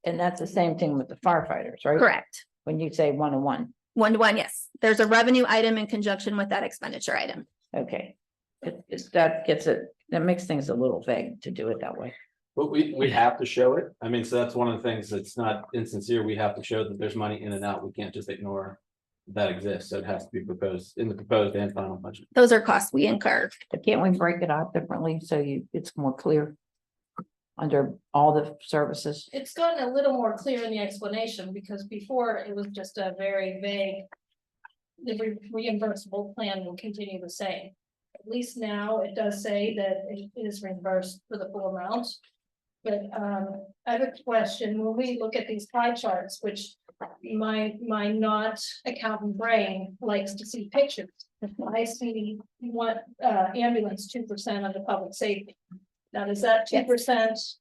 And that's the same thing with the firefighters, right? Correct. When you say one-to-one. One-to-one, yes. There's a revenue item in conjunction with that expenditure item. Okay. That gets it, that makes things a little vague to do it that way. But we have to show it. I mean, so that's one of the things that's not insincere. We have to show that there's money in and out. We can't just ignore that exists. So it has to be proposed in the proposed and final budget. Those are costs we incur. But can't we break it out differently so it's more clear under all the services? It's gotten a little more clear in the explanation, because before it was just a very vague. The reimbursable plan will continue the same. At least now it does say that it is reimbursed for the full amount. But I have a question. When we look at these pie charts, which my not accountant brain likes to see pictures. I see what ambulance 2% of the public safety. Now, is that 2%?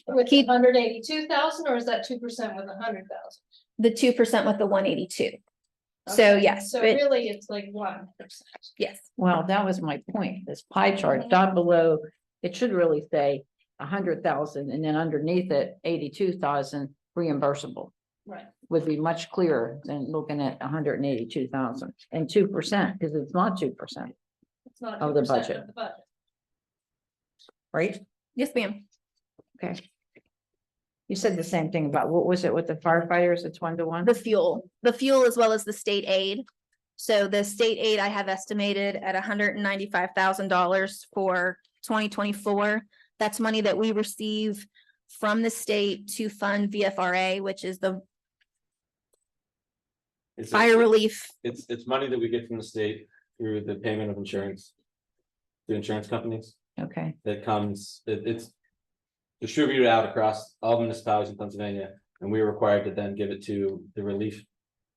With 182,000, or is that 2% with 100,000? The 2% with the 182. So yes. So really, it's like 1%. Yes. Well, that was my point. This pie chart down below, it should really say 100,000 and then underneath it, 82,000 reimbursable. Right. Would be much clearer than looking at 182,000 and 2%, because it's not 2%. It's not Of the 2% budget. of the budget. Right? Yes, ma'am. Okay. You said the same thing about, what was it with the firefighters? It's 1-to-1? The fuel as well as the state aid. So the state aid I have estimated at $195,000 for 2024. That's money that we receive from the state to fund VFRA, which is the fire relief. It's money that we get from the state through the payment of insurance. The insurance companies. Okay. That comes, it's distributed out across all municipalities in Pennsylvania, and we are required to then give it to the relief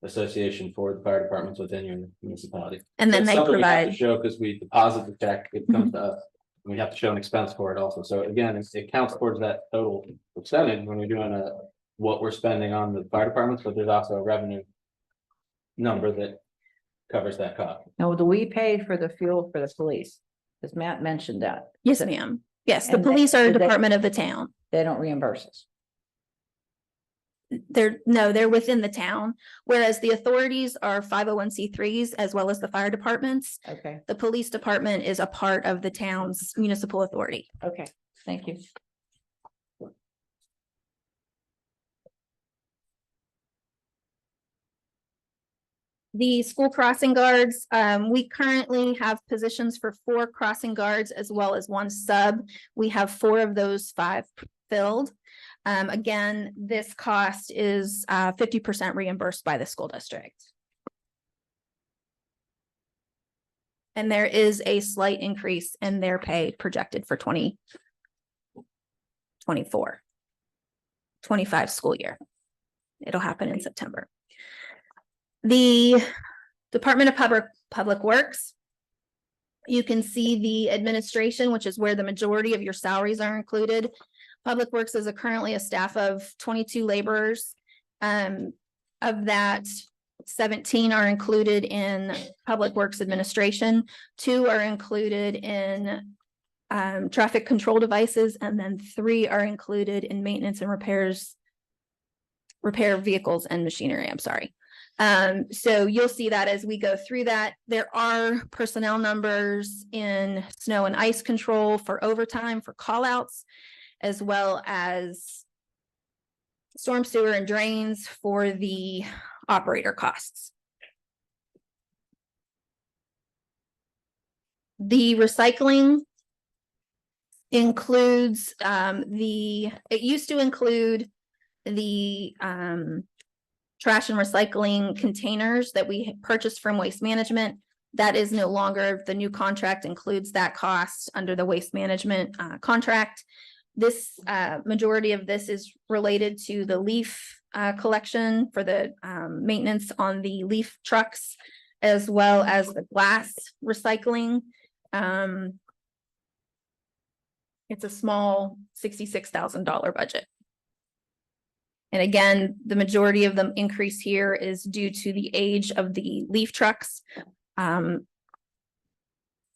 association for the fire departments within your municipality. And then So it's they something we have to provide. show because we deposit the check, it comes to us. We have to show an expense for it also. So again, it counts towards that total percentage when we're doing what we're spending on the fire departments, but there's also a revenue number that covers that cost. Now, do we pay for the fuel for the police? Because Matt mentioned that. Yes, ma'am. Yes, the And they- police are a do they- department of the town. They don't reimburse us. They're within the town, whereas the authorities are 501(c)(3)s as well as the fire departments. Okay, The police department is a part of the town's municipal authority. okay, thank you. The school crossing guards, we currently have positions for 4 crossing guards as well as 1 sub. We have 4 of those 5 filled. Again, this cost is 50% reimbursed by the school district. And there is a slight increase in their pay projected for 2024. 25 school year. It'll happen in September. The Department of Public Works. You can see the administration, which is where the majority of your salaries are included. Public Works is currently a staff of 22 laborers. Of that, 17 are included in Public Works Administration. 2 are included in traffic control devices, and then 3 are included in maintenance and repair vehicles and machinery, I'm sorry. So you'll see that as we go through that. There are personnel numbers in snow and ice control for overtime, for callouts, as well as storm sewer and drains for the operator costs. The recycling includes it used to include the trash and recycling containers that we purchased from Waste Management. That is no longer, the new contract includes that cost under the Waste Management contract. This majority of this is related to the leaf collection for the maintenance on the leaf trucks, as well as the glass recycling. It's a small $66,000 budget. And again, the majority of the increase here is due to the age of the leaf trucks. Town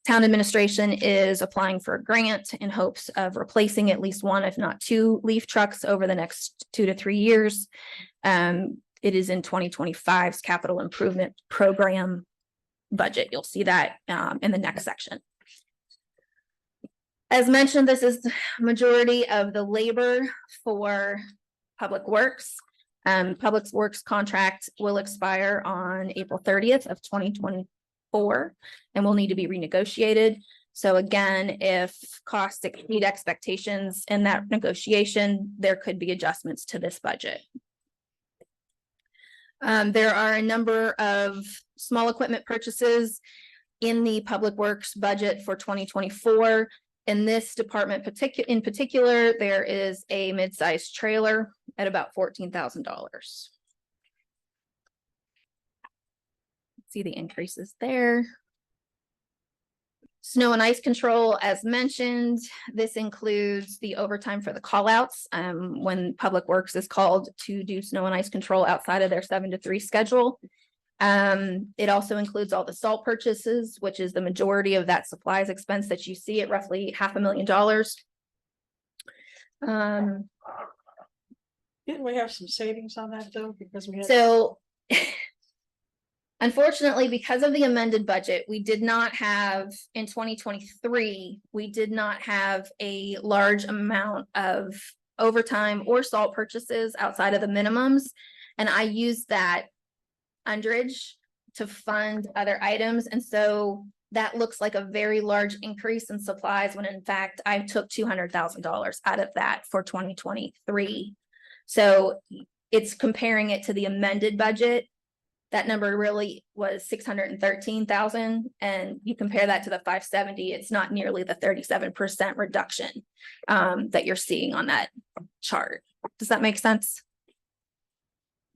administration is applying for a grant in hopes of replacing at least 1, if not 2 leaf trucks over the next 2 to 3 years. It is in 2025's capital improvement program budget. You'll see that in the next section. As mentioned, this is the majority of the labor for Public Works. Public Works contract will expire on April 30th of 2024 and will need to be renegotiated. So again, if costs exceed expectations in that negotiation, there could be adjustments to this budget. There are a number of small equipment purchases in the Public Works budget for 2024. In this department in particular, there is a mid-sized trailer at about $14,000. See the increases there. Snow and ice control, as mentioned, this includes the overtime for the callouts. When Public Works is called to do snow and ice control outside of their 7 to 3 schedule. It also includes all the salt purchases, which is the majority of that supplies expense that you see at roughly $500,000. Didn't we have some savings on that though? Because we had. So unfortunately, because of the amended budget, we did not have in 2023, we did not have a large amount of overtime or salt purchases outside of the minimums. And I used that underage to fund other items. And so that looks like a very large increase in supplies when in fact I took $200,000 out of that for 2023. So it's comparing it to the amended budget. That number really was 613,000. And you compare that to the 570, it's not nearly the 37% reduction that you're seeing on that chart. Does that make sense?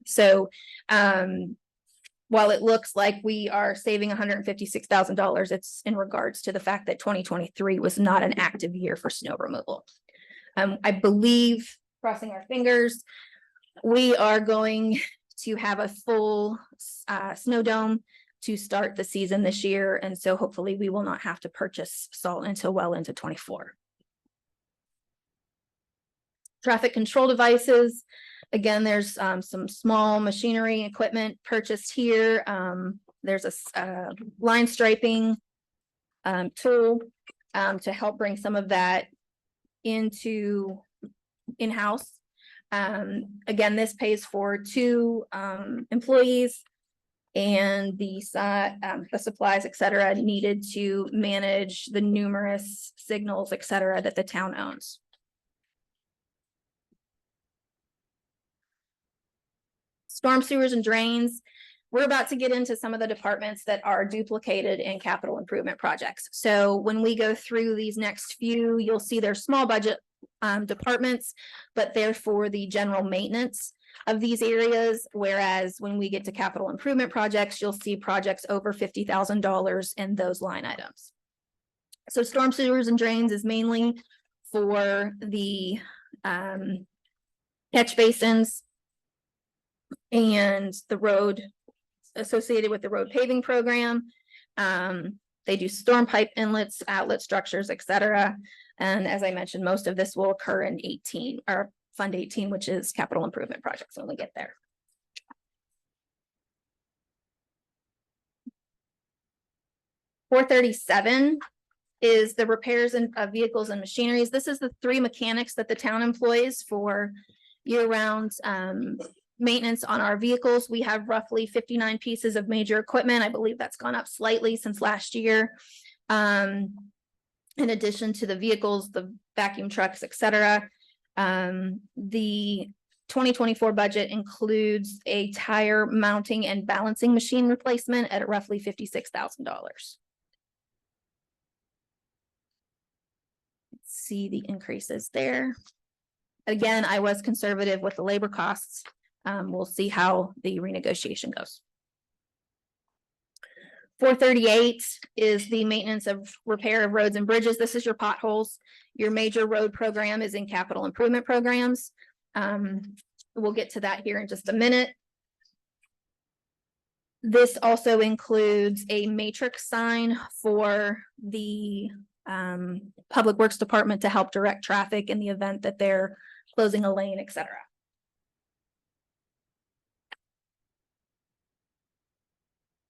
So while it looks like we are saving $156,000, it's in regards to the fact that 2023 was not an active year for snow removal. I believe, crossing our fingers, we are going to have a full snow dome to start the season this year. And so hopefully we will not have to purchase salt until well into 24. Traffic control devices. Again, there's some small machinery equipment purchased here. There's a line striping tool to help bring some of that into in-house. Again, this pays for 2 employees and the supplies, et cetera, needed to manage the numerous signals, et cetera, that the town owns. Storm sewers and drains. We're about to get into some of the departments that are duplicated in capital improvement projects. So when we go through these next few, you'll see they're small budget departments, but they're for the general maintenance of these areas. Whereas when we get to capital improvement projects, you'll see projects over $50,000 in those line items. So storm sewers and drains is mainly for the catch basins and the road associated with the road paving program. They do storm pipe inlets, outlet structures, etc. And as I mentioned, most of this will occur in 18 or Fund 18, which is capital improvement projects when we get there. $437 is the repairs of vehicles and machineries. This is the 3 mechanics that the town employs for year-round maintenance on our vehicles. We have roughly 59 pieces of major equipment. I believe that's gone up slightly since last year. In addition to the vehicles, the vacuum trucks, etc. The 2024 budget includes a tire mounting and balancing machine replacement at roughly $56,000. See the increases there. Again, I was conservative with the labor costs. We'll see how the renegotiation goes. 438 is the maintenance of repair of roads and bridges. This is your potholes. Your major road program is in capital improvement programs. We'll get to that here in just a minute. This also includes a matrix sign for the Public Works Department to help direct traffic in the event that they're closing a lane, etc.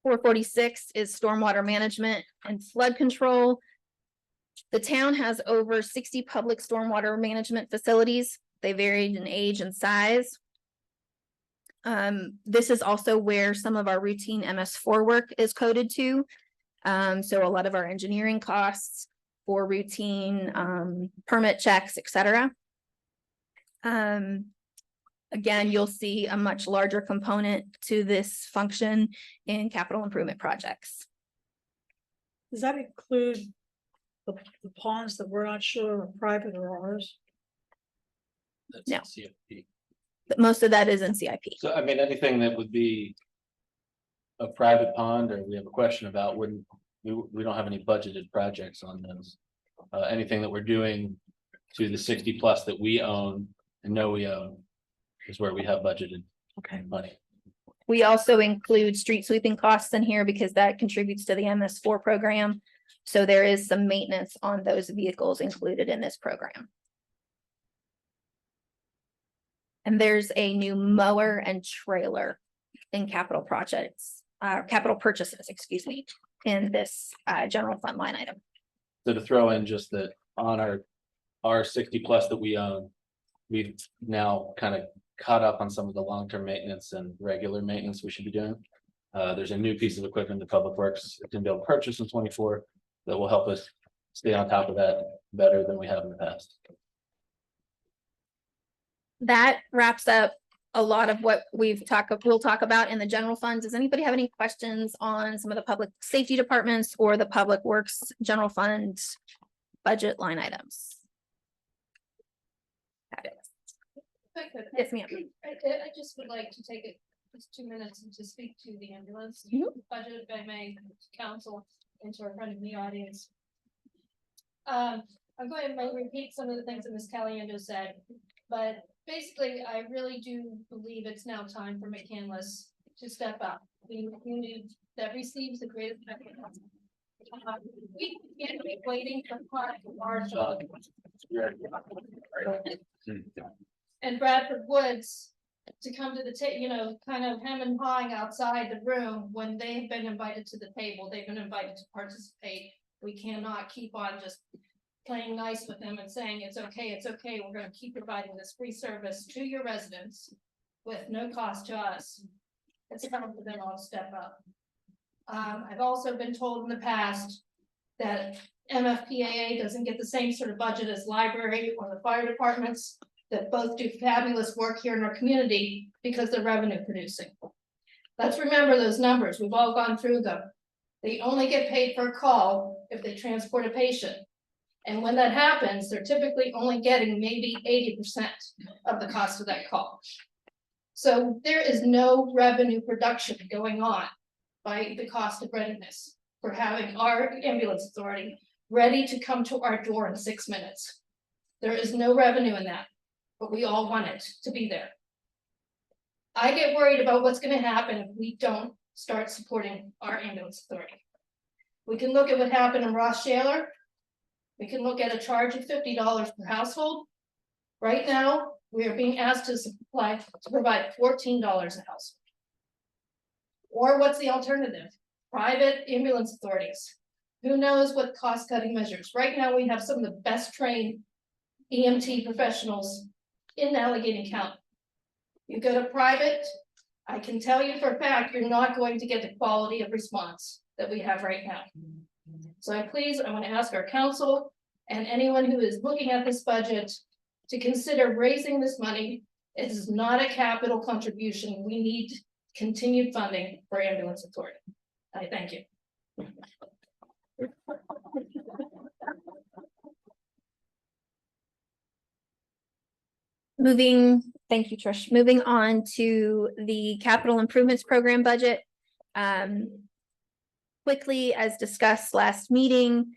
$446 is stormwater management and flood control. The town has over 60 public stormwater management facilities. They varied in age and size. This is also where some of our routine MS4 work is coded to. So a lot of our engineering costs for routine permit checks, etc. Again, you'll see a much larger component to this function in capital improvement projects. Does that include the ponds that we're not sure are private or ours? No. CFP. But most of that is in CIP. So I mean, anything that would be a private pond or we have a question about, wouldn't, we don't have any budgeted projects on those. Anything that we're doing to the 60+ that we own and know we own is where we have budgeted money. We also include street sweeping costs in here because that contributes to the MS4 program. So there is some maintenance on those vehicles included in this program. And there's a new mower and trailer in capital projects, capital purchases, excuse me, in this general fund line item. So to throw in just that on our 60+ that we own, we've now kind of caught up on some of the long-term maintenance and regular maintenance we should be doing. There's a new piece of equipment the Public Works is going to be able to purchase in 24 that will help us stay on top of that better than we have in the past. That wraps up a lot of what we'll talk about in the general fund. Does anybody have any questions on some of the public safety departments or the Public Works general fund budget line items? If I could, Yes, ma'am. I just would like to take just 2 minutes and to speak to the ambulance budget, if I may, council, and to our friend in the audience. I'm going to repeat some of the things that Ms. Caliendo said, but basically, I really do believe it's now time for McCandless to step up. The community that receives the greatest benefit. We can't be waiting for our and Bradford Woods to come to the table, kind of hem and hawing outside the room when they've been invited to the table. They've been invited to participate. We cannot keep on just playing nice with them and saying, it's okay, we're going to keep providing this free service to your residents with no cost to us. It's time for them all to step up. I've also been told in the past that MFPAA doesn't get the same sort of budget as library or the fire departments that both do fabulous work here in our community because they're revenue producing. Let's remember those numbers. We've all gone through them. They only get paid per call if they transport a patient. And when that happens, they're typically only getting maybe 80% of the cost of that call. So there is no revenue production going on by the cost of readiness for having our ambulance authority ready to come to our door in 6 minutes. There is no revenue in that, but we all want it to be there. I get worried about what's going to happen if we don't start supporting our ambulance authority. We can look at what happened in Ross Shaler. We can look at a charge of $50 per household. Right now, we are being asked to provide $14 a house. Or what's the alternative? Private ambulance authorities. Who knows what cost cutting measures? Right now, we have some of the best trained EMT professionals in Allegheny County. You go to private, I can tell you for a fact, you're not going to get the quality of response that we have right now. So I want to ask our council and anyone who is looking at this budget to consider raising this money. It is not a capital contribution. We need continued funding for ambulance authority. I thank you. Thank you, Trish. Moving on to the capital improvements program budget. Quickly, as discussed last meeting,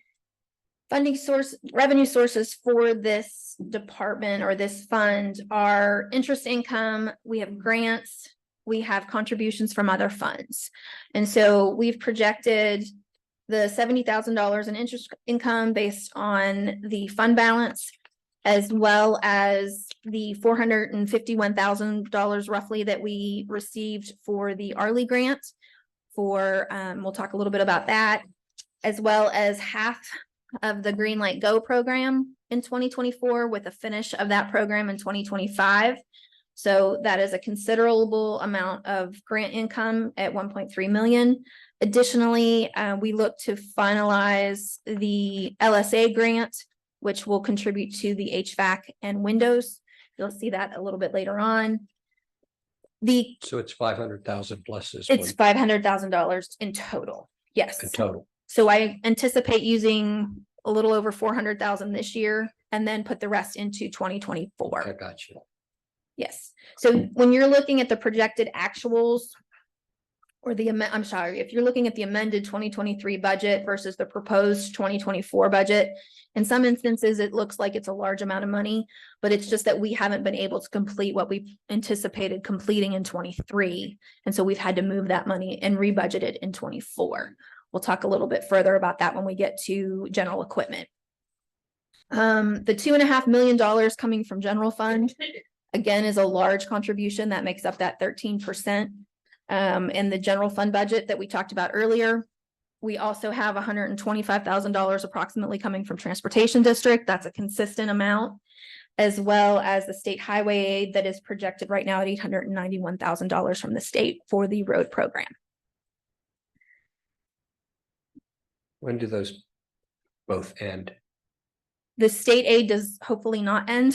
revenue sources for this department or this fund are interest income. We have grants, we have contributions from other funds. And so we've projected the $70,000 in interest income based on the fund balance, as well as the $451,000 roughly that we received for the Arlie grant. We'll talk a little bit about that, as well as half of the Greenlight Go program in 2024 with a finish of that program in 2025. So that is a considerable amount of grant income at 1.3 million. Additionally, we look to finalize the LSA grant, which will contribute to the HVAC and windows. You'll see that a little bit later on. So it's 500,000 plus this It's $500,000 in total. Yes. in total. So I anticipate using a little over 400,000 this year and then put the rest into 2024. I got you. Yes. So when you're looking at the projected actuals or if you're looking at the amended 2023 budget versus the proposed 2024 budget, in some instances, it looks like it's a large amount of money, but it's just that we haven't been able to complete what we anticipated completing in 23. And so we've had to move that money and rebudget it in 24. We'll talk a little bit further about that when we get to general equipment. The $2.5 million coming from general fund, again, is a large contribution that makes up that 13%. In the general fund budget that we talked about earlier. We also have $125,000 approximately coming from transportation district. That's a consistent amount, as well as the state highway aid that is projected right now at $891,000 from the state for the road program. When do those both end? The state aid does hopefully not end.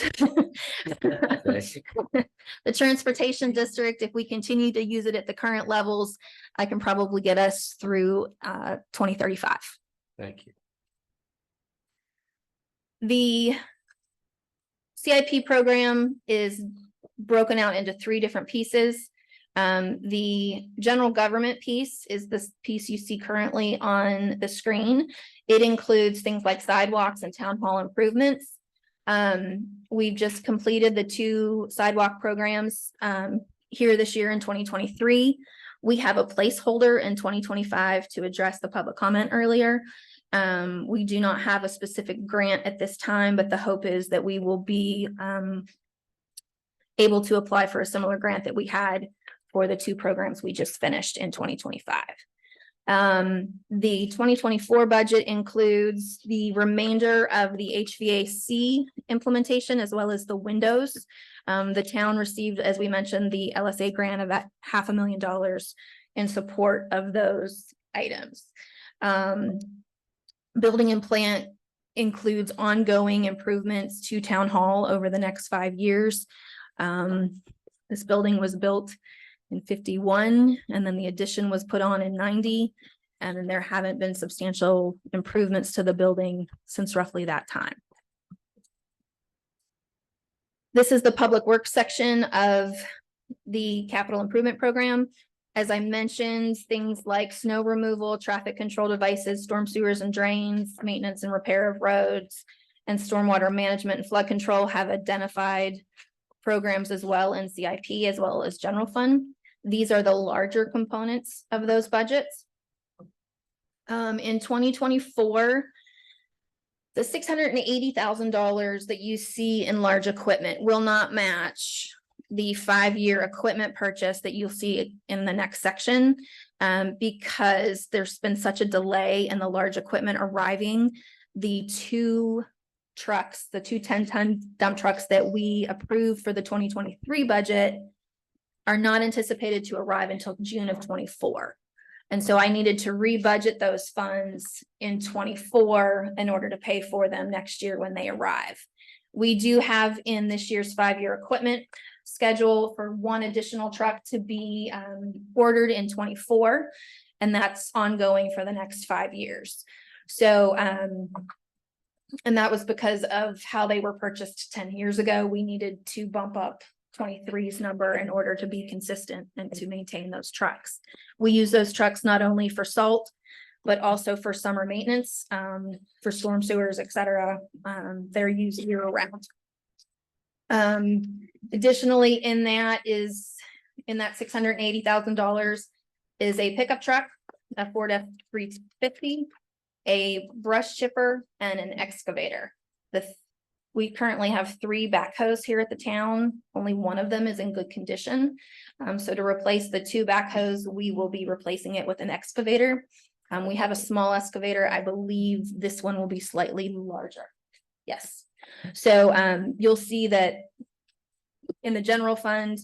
The transportation district, if we continue to use it at the current levels, I can probably get us through 2035. Thank you. The CIP program is broken out into 3 different pieces. The general government piece is this piece you see currently on the screen. It includes things like sidewalks and town hall improvements. We've just completed the 2 sidewalk programs here this year in 2023. We have a placeholder in 2025 to address the public comment earlier. We do not have a specific grant at this time, but the hope is that we will be able to apply for a similar grant that we had for the 2 programs we just finished in 2025. The 2024 budget includes the remainder of the HVAC implementation as well as the windows. The town received, as we mentioned, the LSA grant of that $500,000 in support of those items. Building and plant includes ongoing improvements to town hall over the next 5 years. This building was built in 51, and then the addition was put on in 90. And then there haven't been substantial improvements to the building since roughly that time. This is the public works section of the capital improvement program. As I mentioned, things like snow removal, traffic control devices, storm sewers and drains, maintenance and repair of roads, and stormwater management and flood control have identified programs as well in CIP as well as general fund. These are the larger components of those budgets. In 2024, the $680,000 that you see in large equipment will not match the 5-year equipment purchase that you'll see in the next section. Because there's been such a delay in the large equipment arriving. The two trucks, the two 10-ton dump trucks that we approved for the 2023 budget are not anticipated to arrive until June of 24. And so I needed to re-budget those funds in 24 in order to pay for them next year when they arrive. We do have in this year's 5-year equipment schedule for one additional truck to be ordered in 24, and that's ongoing for the next 5 years. So, and that was because of how they were purchased 10 years ago. We needed to bump up 23's number in order to be consistent and to maintain those trucks. We use those trucks not only for salt, but also for summer maintenance, for storm sewers, etc. They're used year round. Additionally, in that $680,000 is a pickup truck, a Ford F-350, a brush chipper, and an excavator. We currently have 3 backhoes here at the town. Only one of them is in good condition. So to replace the 2 backhoes, we will be replacing it with an excavator. We have a small excavator. I believe this one will be slightly larger. Yes. So you'll see that in the general fund,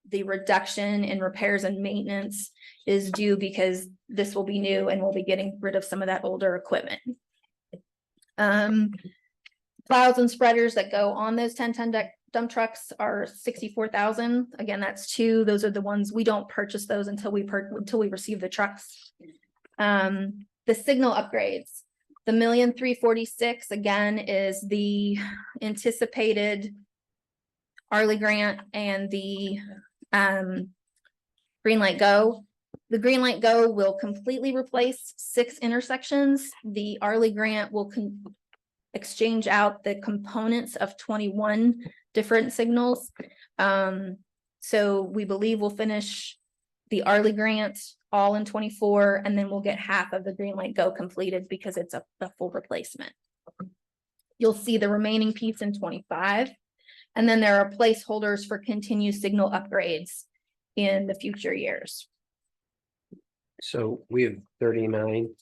the reduction in repairs and maintenance is due because this will be new and we'll be getting rid of some of that older equipment. Plows and spreaders that go on those 10-ton dump trucks are $64,000. Again, that's 2. Those are the ones we don't purchase those until we receive the trucks. The signal upgrades, the $1,346,000 again is the anticipated Arley grant and the Green Light Go. The Green Light Go will completely replace 6 intersections. The Arley grant will exchange out the components of 21 different signals. So we believe we'll finish the Arley grant all in 24, and then we'll get half of the Green Light Go completed because it's a full replacement. You'll see the remaining piece in 25. And then there are placeholders for continued signal upgrades in the future years. So we have 39.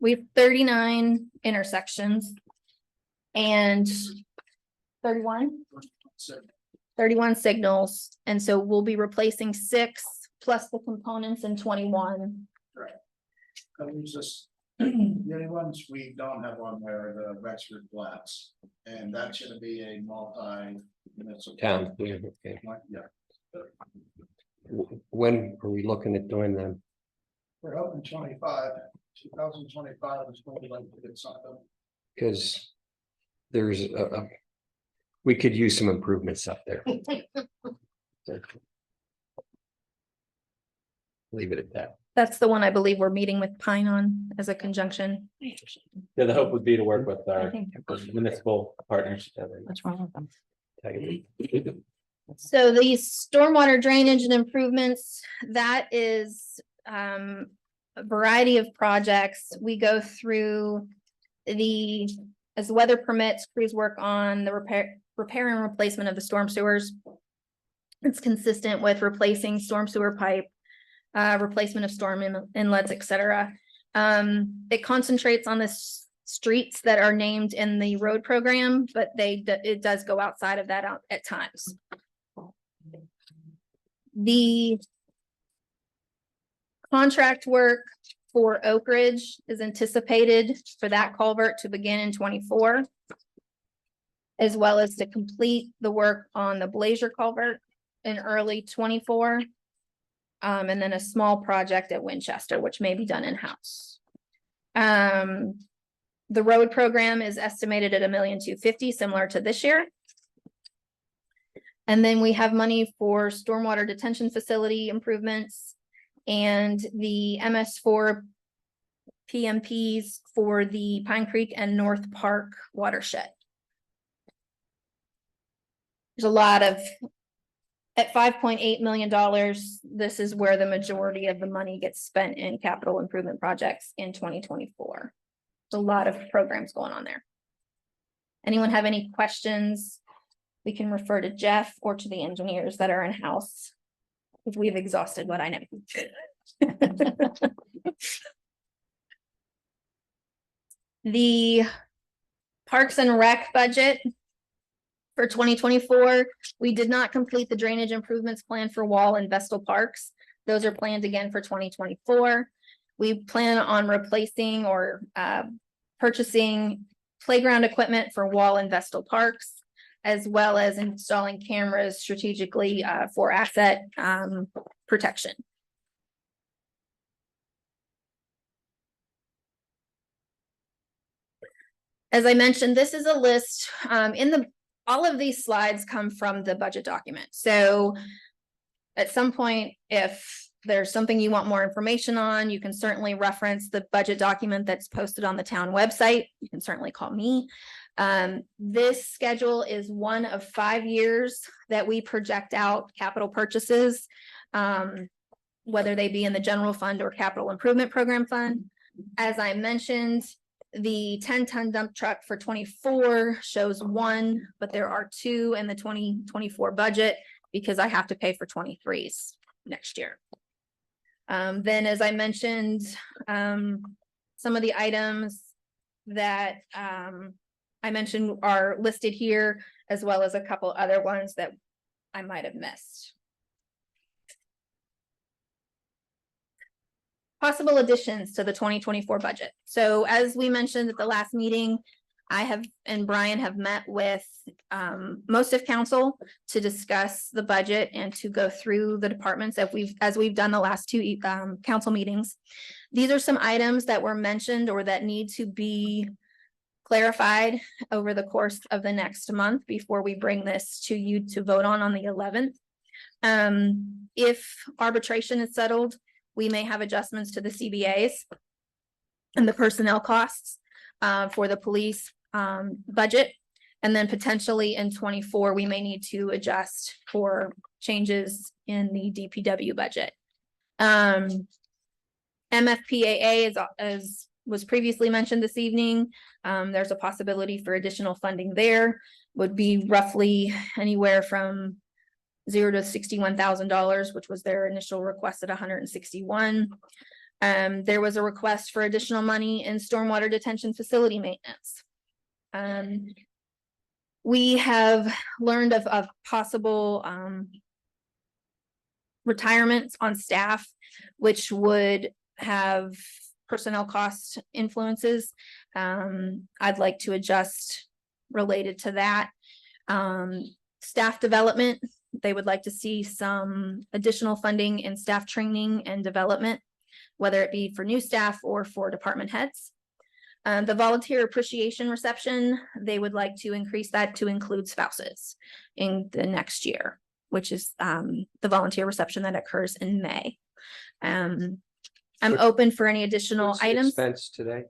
We have 39 intersections and 31 signals. And so we'll be replacing 6 plus the components in 21. Right. The only ones we don't have on there are the Rexford Flats, and that's gonna be a Town. Yeah, okay. Yeah. When are we looking at doing them? We're hoping 2025 is probably like to get something. Because there's we could use some improvements up there. Leave it at that. That's the one I believe we're meeting with Pine on as a conjunction. Yeah, the hope would be to work with our municipal partners. What's wrong with them? So the stormwater drainage and improvements, that is a variety of projects. We go through as the weather permits, crews work on the repair and replacement of the storm sewers. It's consistent with replacing storm sewer pipe, replacement of storm inlets, etc. It concentrates on the streets that are named in the road program, but it does go outside of that at times. The contract work for Oak Ridge is anticipated for that culvert to begin in 24, as well as to complete the work on the Blazer culvert in early 24. And then a small project at Winchester, which may be done in-house. The road program is estimated at $1,250,000, similar to this year. And then we have money for stormwater detention facility improvements and the MS4 PMPs for the Pine Creek and North Park watershed. There's a lot of At $5.8 million, this is where the majority of the money gets spent in capital improvement projects in 2024. There's a lot of programs going on there. Anyone have any questions? We can refer to Jeff or to the engineers that are in-house, if we've exhausted what I know. The Parks and Rec budget for 2024, we did not complete the drainage improvements plan for Wall and Vestal Parks. Those are planned again for 2024. We plan on replacing or purchasing playground equipment for Wall and Vestal Parks, as well as installing cameras strategically for asset protection. As I mentioned, this is a list all of these slides come from the budget document. So at some point, if there's something you want more information on, you can certainly reference the budget document that's posted on the town website. You can certainly call me. This schedule is one of 5 years that we project out capital purchases, whether they be in the general fund or capital improvement program fund. As I mentioned, the 10-ton dump truck for 24 shows 1, but there are 2 in the 2024 budget because I have to pay for 23s next year. Then, as I mentioned, some of the items that I mentioned are listed here, as well as a couple other ones that I might have missed. Possible additions to the 2024 budget. So as we mentioned at the last meeting, I and Brian have met with most of council to discuss the budget and to go through the departments as we've done the last 2 council meetings. These are some items that were mentioned or that need to be clarified over the course of the next month before we bring this to you to vote on the 11th. If arbitration is settled, we may have adjustments to the CBAs and the personnel costs for the police budget. And then potentially in 24, we may need to adjust for changes in the DPW budget. MFPAA, as was previously mentioned this evening, there's a possibility for additional funding there, would be roughly anywhere from $0 to $61,000, which was their initial request at 161. There was a request for additional money in stormwater detention facility maintenance. We have learned of possible retirements on staff, which would have personnel cost influences. I'd like to adjust related to that. Staff development, they would like to see some additional funding in staff training and development, whether it be for new staff or for department heads. The volunteer appreciation reception, they would like to increase that to include spouses in the next year, which is the volunteer reception that occurs in May. I'm open for any additional What's the items. expense today?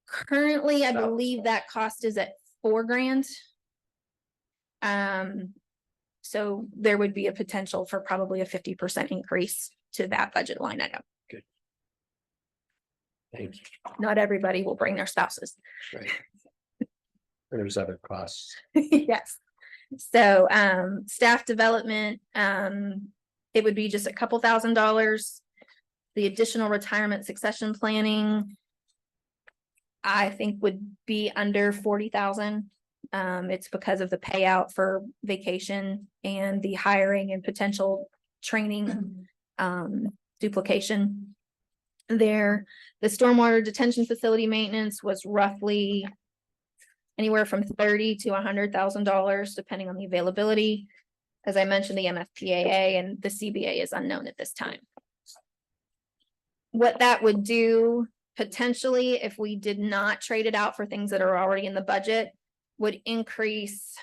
Currently, I believe that cost is at $4,000. So there would be a potential for probably a 50% increase to that budget line item. Good. Thank you. Not everybody will bring their spouses. Right. There's other costs. Yes. So staff development, it would be just a couple $1,000s. The additional retirement succession planning, I think would be under 40,000. It's because of the payout for vacation and the hiring and potential training duplication there. The stormwater detention facility maintenance was roughly anywhere from $30,000 to $100,000, depending on the availability. As I mentioned, the MFPAA and the CBA is unknown at this time. What that would do potentially, if we did not trade it out for things that are already in the budget, would increase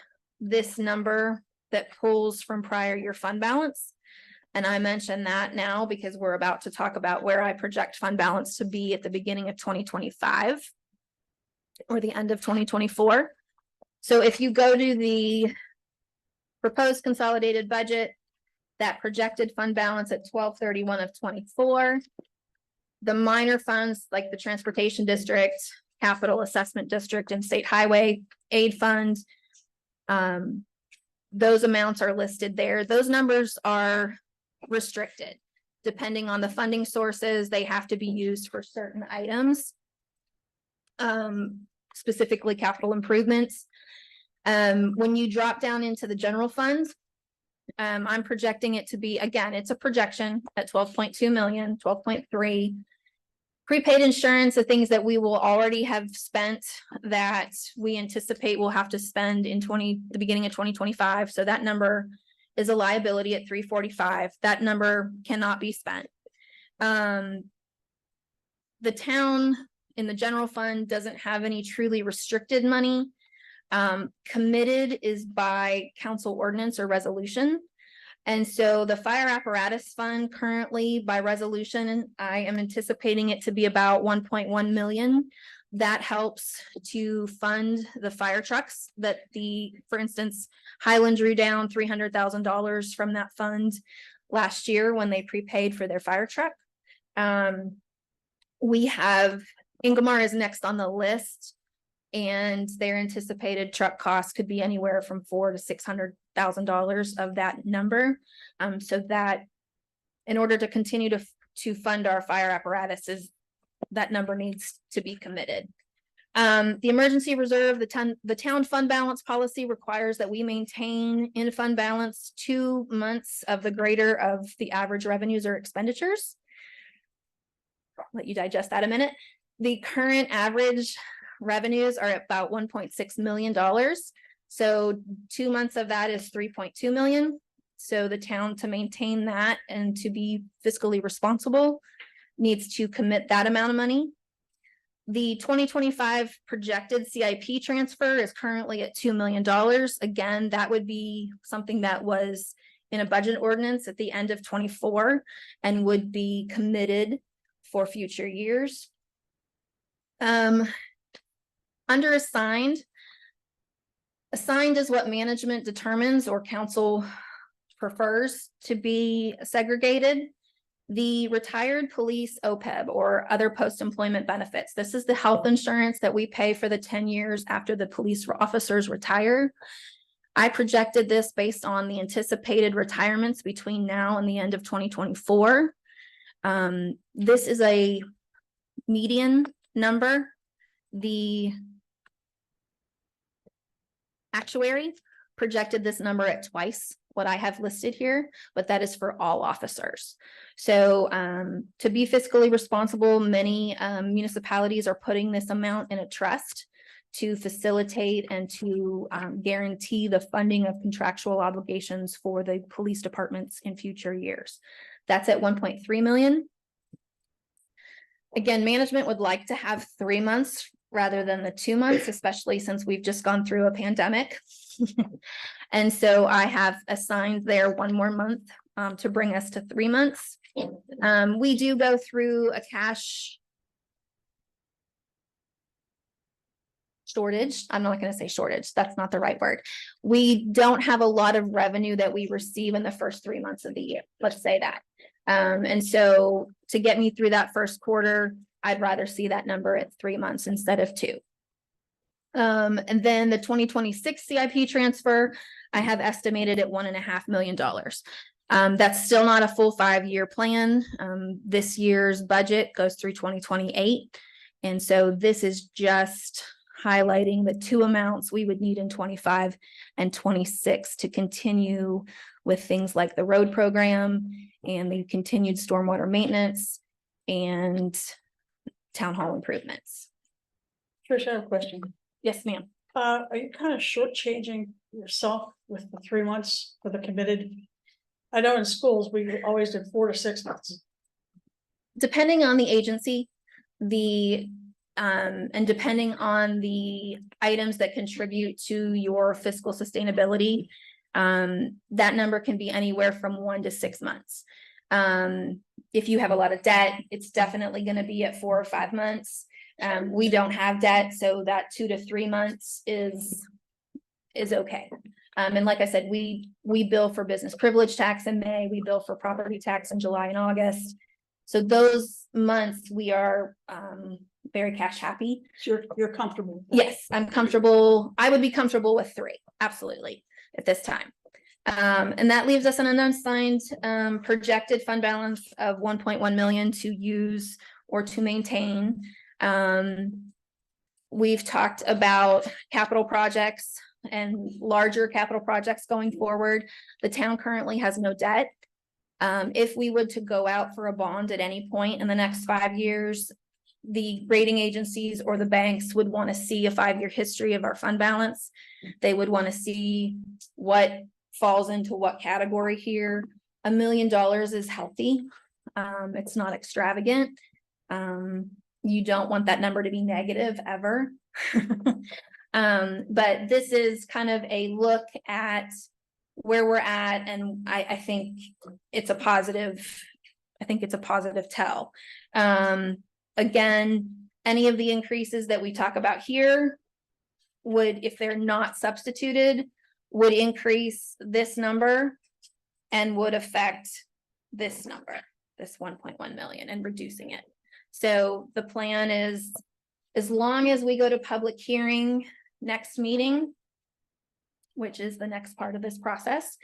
this number that pulls from prior year fund balance. And I mention that now because we're about to talk about where I project fund balance to be at the beginning of 2025 or the end of 2024. So if you go to the proposed consolidated budget that projected fund balance at 12/31 of 24. The minor funds like the Transportation District, Capital Assessment District, and State Highway Aid Fund. Those amounts are listed there. Those numbers are restricted. Depending on the funding sources, they have to be used for certain items. Specifically capital improvements. When you drop down into the general funds, I'm projecting it to be, again, it's a projection at 12.2 million, 12.3. Prepaid insurance, the things that we will already have spent that we anticipate we'll have to spend in the beginning of 2025. So that number is a liability at 345. That number cannot be spent. The town in the general fund doesn't have any truly restricted money. Committed is by council ordinance or resolution. And so the fire apparatus fund currently by resolution, I am anticipating it to be about 1.1 million. That helps to fund the fire trucks that for instance, Highland drew down $300,000 from that fund last year when they prepaid for their fire truck. We have Ingomar is next on the list, and their anticipated truck costs could be anywhere from $400,000 to $600,000 of that number. So that in order to continue to fund our fire apparatuses, that number needs to be committed. The emergency reserve, the town fund balance policy requires that we maintain in fund balance 2 months of the greater of the average revenues or expenditures. I'll let you digest that a minute. The current average revenues are about $1.6 million. So 2 months of that is 3.2 million. So the town, to maintain that and to be fiscally responsible, needs to commit that amount of money. The 2025 projected CIP transfer is currently at $2 million. Again, that would be something that was in a budget ordinance at the end of 24 and would be committed for future years. Under assigned is what management determines or council prefers to be segregated. The retired police OPEB or other post-employment benefits. This is the health insurance that we pay for the 10 years after the police officers retire. I projected this based on the anticipated retirements between now and the end of 2024. This is a median number. The actuary projected this number at twice what I have listed here, but that is for all officers. So to be fiscally responsible, many municipalities are putting this amount in a trust to facilitate and to guarantee the funding of contractual obligations for the police departments in future years. That's at 1.3 million. Again, management would like to have 3 months rather than the 2 months, especially since we've just gone through a pandemic. And so I have assigned there 1 more month to bring us to 3 months. We do go through a cash shortage. I'm not going to say shortage. That's not the right word. We don't have a lot of revenue that we receive in the first 3 months of the year. Let's say that. And so to get me through that first quarter, I'd rather see that number at 3 months instead of 2. And then the 2026 CIP transfer, I have estimated at $1.5 million. That's still not a full 5-year plan. This year's budget goes through 2028. And so this is just highlighting the 2 amounts we would need in 25 and 26 to continue with things like the road program and the continued stormwater maintenance and town hall improvements. Trish, I have a question. Yes, ma'am. Are you kind of shortchanging yourself with the 3 months for the committed? I know in schools, we always did 4 to 6 months. Depending on the agency, and depending on the items that contribute to your fiscal sustainability, that number can be anywhere from 1 to 6 months. If you have a lot of debt, it's definitely going to be at 4 or 5 months. We don't have debt, so that 2 to 3 months is okay. And like I said, we bill for business privilege tax in May, we bill for property tax in July and August. So those months we are very cash happy. So you're comfortable. Yes, I'm comfortable. I would be comfortable with 3, absolutely, at this time. And that leaves us an unassigned projected fund balance of 1.1 million to use or to maintain. We've talked about capital projects and larger capital projects going forward. The town currently has no debt. If we were to go out for a bond at any point in the next 5 years, the rating agencies or the banks would want to see a 5-year history of our fund balance. They would want to see what falls into what category here. $1 million is healthy. It's not extravagant. You don't want that number to be negative ever. But this is kind of a look at where we're at, and I think it's a positive. I think it's a positive tell. Again, any of the increases that we talk about here would, if they're not substituted, would increase this number and would affect this number, this 1.1 million, and reducing it. So the plan is, as long as we go to public hearing next meeting, which is the next part of this process,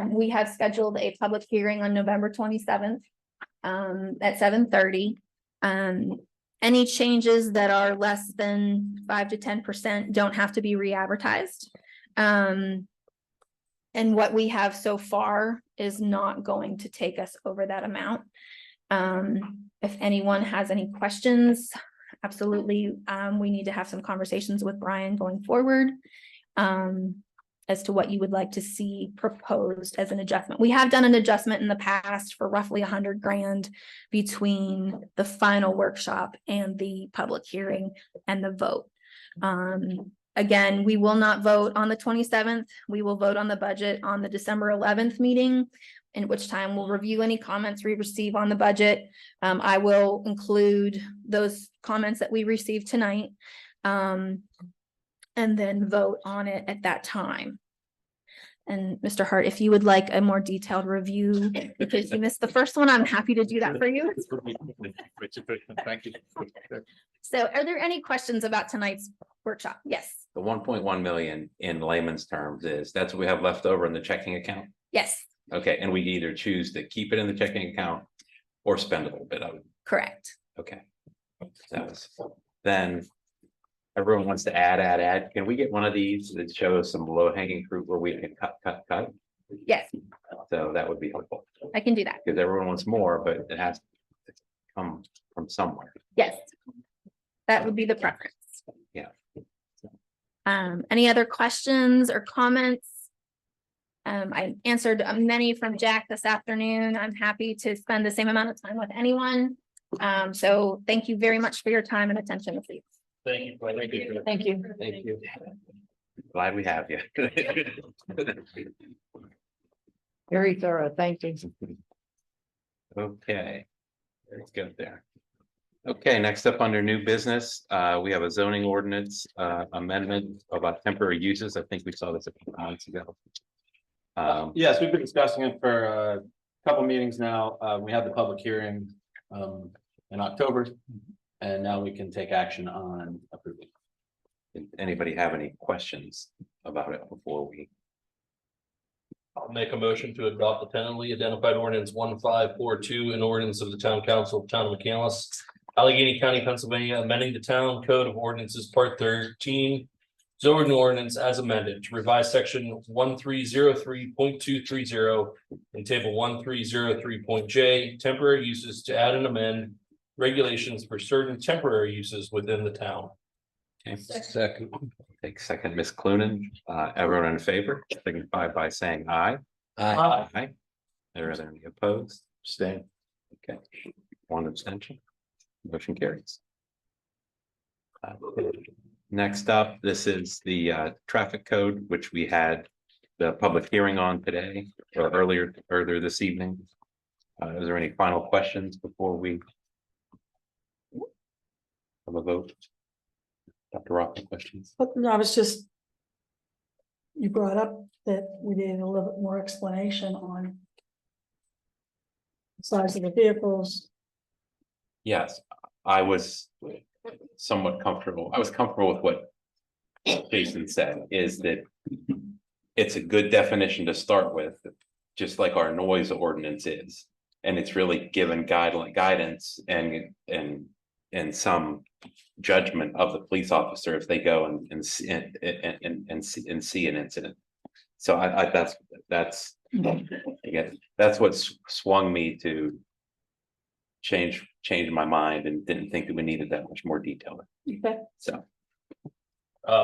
we have scheduled a public hearing on November 27th at 7:30. Any changes that are less than 5 to 10% don't have to be re-advertised. And what we have so far is not going to take us over that amount. If anyone has any questions, absolutely, we need to have some conversations with Brian going forward as to what you would like to see proposed as an adjustment. We have done an adjustment in the past for roughly $100,000 between the final workshop and the public hearing and the vote. Again, we will not vote on the 27th. We will vote on the budget on the December 11th meeting, in which time we'll review any comments we receive on the budget. I will include those comments that we received tonight, and then vote on it at that time. And Mr. Hart, if you would like a more detailed review, because you missed the first one, I'm happy to do that for you. Thank you. So are there any questions about tonight's workshop? Yes. The 1.1 million in layman's terms is, that's what we have left over in the checking account? Yes, Okay, and we either choose to keep it in the checking account or spend a little bit of it. correct. Okay. Then everyone wants to add. Can we get one of these that shows some low hanging fruit where we can cut? Yes, So that would be helpful, I can do that. because everyone wants more, but it has to come from somewhere. Yes. That would be the preference. Yeah. Any other questions or comments? I answered many from Jack this afternoon. I'm happy to spend the same amount of time with anyone. So thank you very much for your time and attention this evening. Thank you. Thank you. Thank you. Thank you. Glad we have you. Very thorough. Thank you. Okay. Let's go there. Okay, next up under new business, we have a zoning ordinance amendment about temporary uses. I think we saw this a few months ago. Yes, we've been discussing it for a couple meetings now. We had the public hearing in October. And now we can take action on approving. Did anybody have any questions about it before we? I'll make a motion to adopt the tentatively identified ordinance 1542, an ordinance of the town council of the town of McCandless, Allegheny County, Pennsylvania, amending the town code of ordinances part 13. Zoning ordinance as amended to revise section 1303.230 and table 1303.j temporary uses to add and amend regulations for certain temporary uses within the town. Okay, second, Ms. Clunin, everyone in favor, signify by saying aye. Aye. Are there any opposed? Stay. Okay, one abstention. Motion carries. Next up, this is the traffic code, which we had the public hearing on today or earlier this evening. Is there any final questions before we have a vote? Dr. Rock, any questions? But no, I was just you brought up that we needed a little bit more explanation on the size of the vehicles. Yes, I was somewhat comfortable. I was comfortable with what Jason said, is that it's a good definition to start with, just like our noise ordinance is. And it's really given guidance and some judgment of the police officer if they go and see an incident. So that's again, that's what swung me to change my mind and didn't think that we needed that much more detail. Okay. So.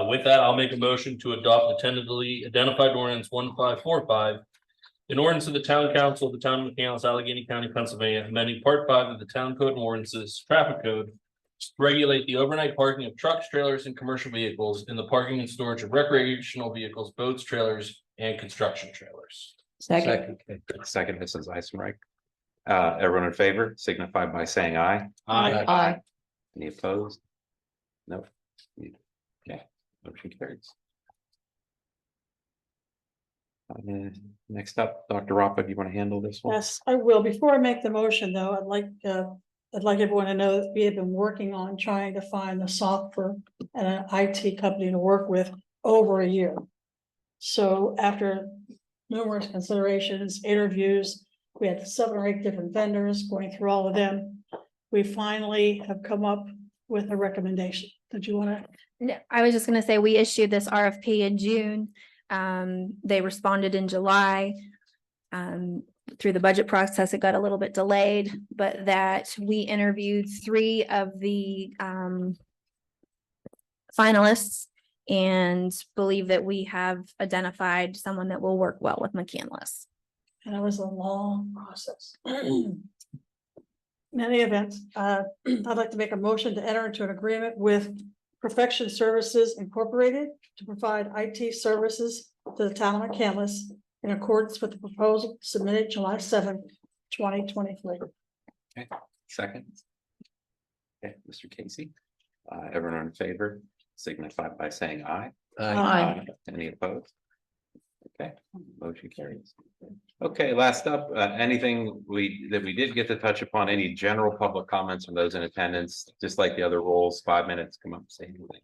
With that, I'll make a motion to adopt the tentatively identified ordinance 1545. An ordinance of the town council of the town of McCandless, Allegheny County, Pennsylvania, amending part 5 of the town code and ordinances, traffic code. To regulate the overnight parking of trucks, trailers, and commercial vehicles in the parking and storage of recreational vehicles, boats, trailers, and construction trailers. Second. Second, Mrs. Eisenreich. Everyone in favor signify by saying aye. Aye. Any opposed? No. Okay, motion carries. Next up, Dr. Rappa, do you want to handle this one? Yes, I will. Before I make the motion, though, I'd like everyone to know that we have been working on trying to find the software and an IT company to work with over a year. So after numerous considerations, interviews, we had 7 or 8 different vendors going through all of them. We finally have come up with a recommendation. Did you want to? No, I was just gonna say, we issued this RFP in June. They responded in July. Through the budget process, it got a little bit delayed, but that we interviewed 3 of the finalists and believe that we have identified someone that will work well with McCandless. And it was a long process. In any event, I'd like to make a motion to enter into an agreement with Perfection Services Incorporated to provide IT services to the town of McCandless in accordance with the proposal submitted July 7th, 2023. Okay, second. Okay, Mr. Casey, everyone in favor signify by saying aye. Aye. Any opposed? Okay, motion carries. Okay, last up, anything that we did get to touch upon, any general public comments from those in attendance, just like the other rules, 5 minutes, come up and say anything.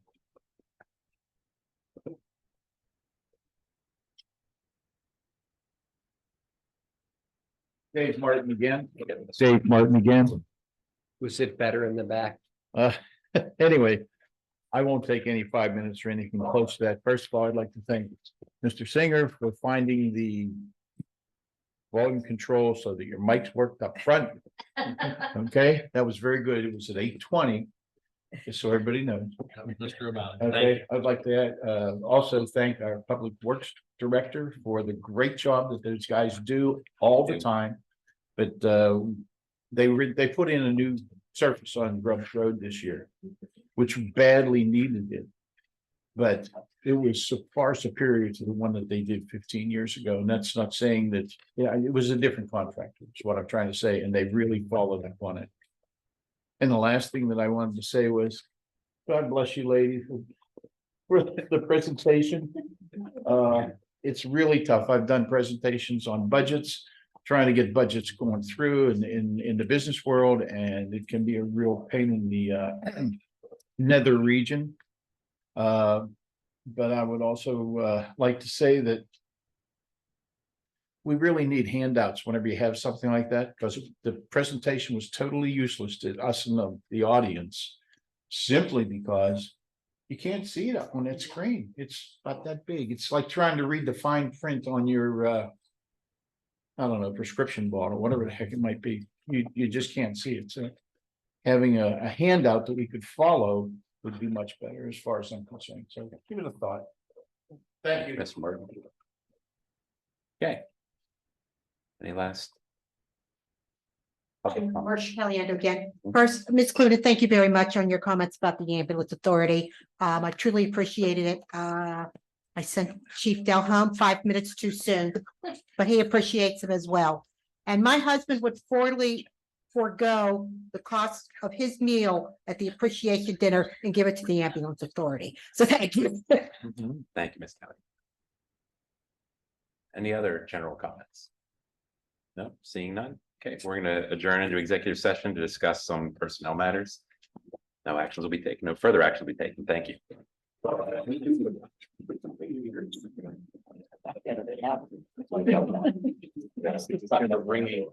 Dave Martin again. Dave Martin again. Was it better in the back? Anyway, I won't take any 5 minutes or anything close to that. First of all, I'd like to thank Mr. Singer for finding the volume control so that your mics worked up front. Okay, that was very good. It was at 8:20, just so everybody knows. Mr. O'Malley. Okay, I'd like to also thank our Public Works Director for the great job that those guys do all the time. But they put in a new surface on Grubbs Road this year, which badly needed it. But it was far superior to the one that they did 15 years ago. And that's not saying that, yeah, it was a different contractor, is what I'm trying to say, and they really followed up on it. And the last thing that I wanted to say was, God bless you, ladies, for the presentation. It's really tough. I've done presentations on budgets, trying to get budgets going through in the business world, and it can be a real pain in the nether region. But I would also like to say that we really need handouts whenever you have something like that, because the presentation was totally useless to us and the audience, simply because you can't see it up on that screen. It's not that big. It's like trying to read the fine print on your I don't know, prescription bottle, whatever the heck it might be. You just can't see it. So having a handout that we could follow would be much better as far as I'm concerned. So give it a thought. Thank you, Mr. Martin. Okay. Any last? Marcia Caliendo again. First, Ms. Cluna, thank you very much on your comments about the ambulance authority. I truly appreciated it. I sent Chief Del home 5 minutes too soon, but he appreciates it as well. And my husband would forego the cost of his meal at the appreciation dinner and give it to the ambulance authority. So thank you. Thank you, Ms. Kelly. Any other general comments? No, seeing none. Okay, we're gonna adjourn into executive session to discuss some personnel matters. No actions will be taken. No further action will be taken. Thank you. Ringing.